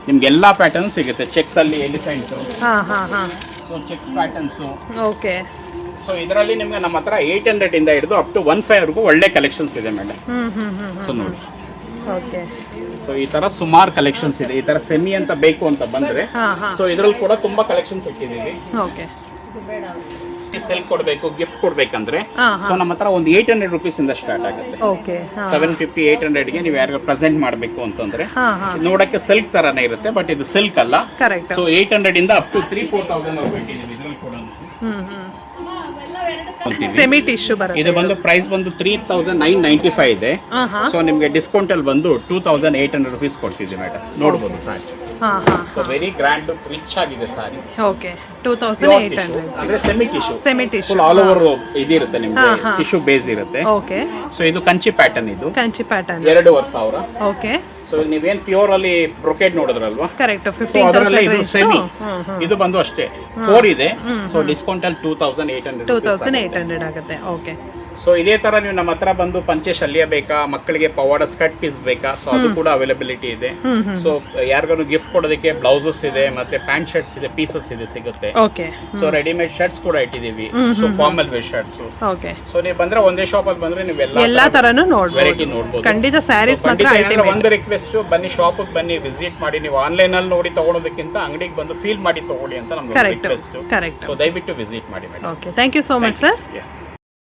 ನಿಮ್ಗೆ ಎಲ್ಲಾ ಪ್ಯಾಟರ್ನ್ ಸಿಗುತ್ತೆ. ಚೆಕ್ಸ್ ಅಲ್ಲಿ elephant, so cheques patterns. Okay. So ಇದರಲ್ಲಿ ನಿಮ್ಗೆ ನಮ್ಮ ಹತ್ರ 800 ಇಂದ ಹಿಡಿದು ಅಪ್ ಟು 1500 ವರೆಗೂ ಒಳ್ಳೆ ಕಲೆಕ್ಷನ್ಸ್ ಇದೆ ಮೇಡಮ್. ಸೊ ನೋಡಿ. ಓಕೆ. ಸೊ ಈ ತರ ಸುಮಾರು ಕಲೆಕ್ಷನ್ಸ್ ಇದೆ. ಈ ತರ ಸೆಮಿ ಅಂತ ಬೇಕು ಅಂತ ಬಂದ್ರೆ ಸೊ ಇದ್ರಲ್ಲಿ ಕೂಡ ತುಂಬಾ ಕಲೆಕ್ಷನ್ಸ್ ಇಟ್ಟಿದ್ದೀವಿ. ಓಕೆ. ಸೆಲ್ ಕೊಡಬೇಕು, ಗಿಫ್ಟ್ ಕೊಡ್ಬೇಕಂದ್ರೆ ಸೊ ನಮ್ಮ ಹತ್ರ ಒಂದು 800 ರುಪೀಸ್ ಇಂದ ಸ್ಟಾರ್ಟ್ ಆಗುತ್ತೆ. ಓಕೆ. 750 800 ಗೆ ನೀವು ಯಾರಿಗ ಪ್ರೆಸೆಂಟ್ ಮಾಡಬೇಕು ಅಂತಂದ್ರೆ ನೋಡಕ್ಕೆ ಸಿಲ್ಕ್ ತರಾನೇ ಇರುತ್ತೆ, ಬಟ್ ಇದು ಸಿಲ್ಕ್ ಅಲ್ಲ. ಕರೆಕ್ಟ್. ಸೊ 800 ಇಂದ ಅಪ್ ಟು 3-4,000 ಇಟ್ಟಿದ್ದೀವಿ ಇದ್ರಲ್ಲಿ ಕೂಡ. ಸೆಮಿ ಟಿಶ್ಯೂ ಬರುತ್ತೆ. ಇದು ಬಂದು ಪ್ರೈಸ್ ಬಂದು 3,995 ಇದೆ. ಸೊ ನಿಮ್ಗೆ ಡಿಸ್ಕೌಂಟ್ ಅಲ್ಲಿ ಬಂದು 2,800 ರುಪೀಸ್ ಕೊಡ್ತಿದ್ದೆ ಮೇಡಮ್. ನೋಡಬಹುದು ಸಾರಿ. ಸೊ ವೆರಿ ಗ್ರ್ಯಾಂಡ್ ರಿಚ್ ಆಗಿದೆ ಸಾರಿ. ಓಕೆ. 2,800 ಅಂದ್ರೆ semi tissue. Semi tissue full all over ಇದಿರುತ್ತೆ ನಿಮ್ಗೆ, ಟಿಶ್ಯೂ ಬೇಸ್ ಇರುತ್ತೆ. ಓಕೆ. ಸೊ ಇದು ಕಂಚಿ ಪ್ಯಾಟರ್ನ್. ಇದು ಕಂಚಿ ಪ್ಯಾಟರ್ನ್ 2,500. ಓಕೆ. ಸೊ ನೀವೇನ್ ಪ್ಯೂರ್ ಅಲ್ಲಿ ಬ್ರೊಕೇಡ್ ನೋಡಿದ್ರಲ್ವಾ, ಕರೆಕ್ಟ್. ಸೊ ಅದರಲ್ಲಿ ಇದು ಸೆಮಿ, ಇದು ಬಂದು ಅಷ್ಟೇ 4 ಇದೆ. ಸೊ ಡಿಸ್ಕೌಂಟ್ ಅಲ್ಲಿ 2,800 ಆಗುತ್ತೆ. ಓಕೆ. ಸೊ ಇದೇ ತರ ನೀವು ನಮ್ಮ ಹತ್ರ ಬಂದು ಪಂಚೆ ಶಲ್ಯ ಬೇಕಾ, ಮಕ್ಕಳಿಗೆ ಪವಾಡ ಸ್ಕರ್ಟ್ ಪೀಸ್ ಬೇಕಾ, ಸೊ ಅದು ಕೂಡ ಅವೈಲಬಿಲಿಟಿ ಇದೆ. ಸೊ ಯಾರಿಗಾರು ಗಿಫ್ಟ್ ಕೊಡೋದಕ್ಕೆ ಬ್ಲೌಸಸ್ ಇದೆ, ಮತ್ತೆ ಪ್ಯಾಂಟ್ ಶರ್ಟ್ಸ್ ಇದೆ, ಪೀಸಸ್ ಇದೆ ಸಿಗುತ್ತೆ. ಓಕೆ. ಸೊ ರೆಡಿಮೇಡ್ ಶರ್ಟ್ಸ್ ಕೂಡ ಇಟ್ಟಿದೀವಿ. So formal wear shirts. Okay. So ನೀವು ಬಂದ್ರೆ ಒಂದೇ ಶಾಪ್ ಅಲ್ಲಿ ಬಂದ್ರೆ ನೀವು ಎಲ್ಲಾ ತರನು ವೆರೈಟಿ ನೋಡಬಹುದು. ಖಂಡಿತ ಸ್ಯಾರೀಸ್ ಮಾತ್ರ ಅಲ್ಟಿಮೇಟ್. ಒಂದು ರಿಕ್ವೆಸ್ಟ್, ಬನ್ನಿ ಶಾಪ್ ಬನ್ನಿ, ವಿಸಿಟ್ ಮಾಡಿ. ನೀವು ಆನ್ಲೈನ್ ಅಲ್ಲಿ ನೋಡಿ ತಗೊಳ್ಳೋದಕ್ಕಿಂತ ಅಂಗಡಿಗೆ ಬಂದು ಫೀಲ್ ಮಾಡಿ ತಗೊಳ್ಳಿ ಅಂತ ನಮ್ಗೆ ರಿಕ್ವೆಸ್ಟ್. ಕರೆಕ್ಟ್. ಸೊ ದಯವಿಟ್ಟು ವಿಸಿಟ್ ಮಾಡಿ madam. Okay, thank you so much sir.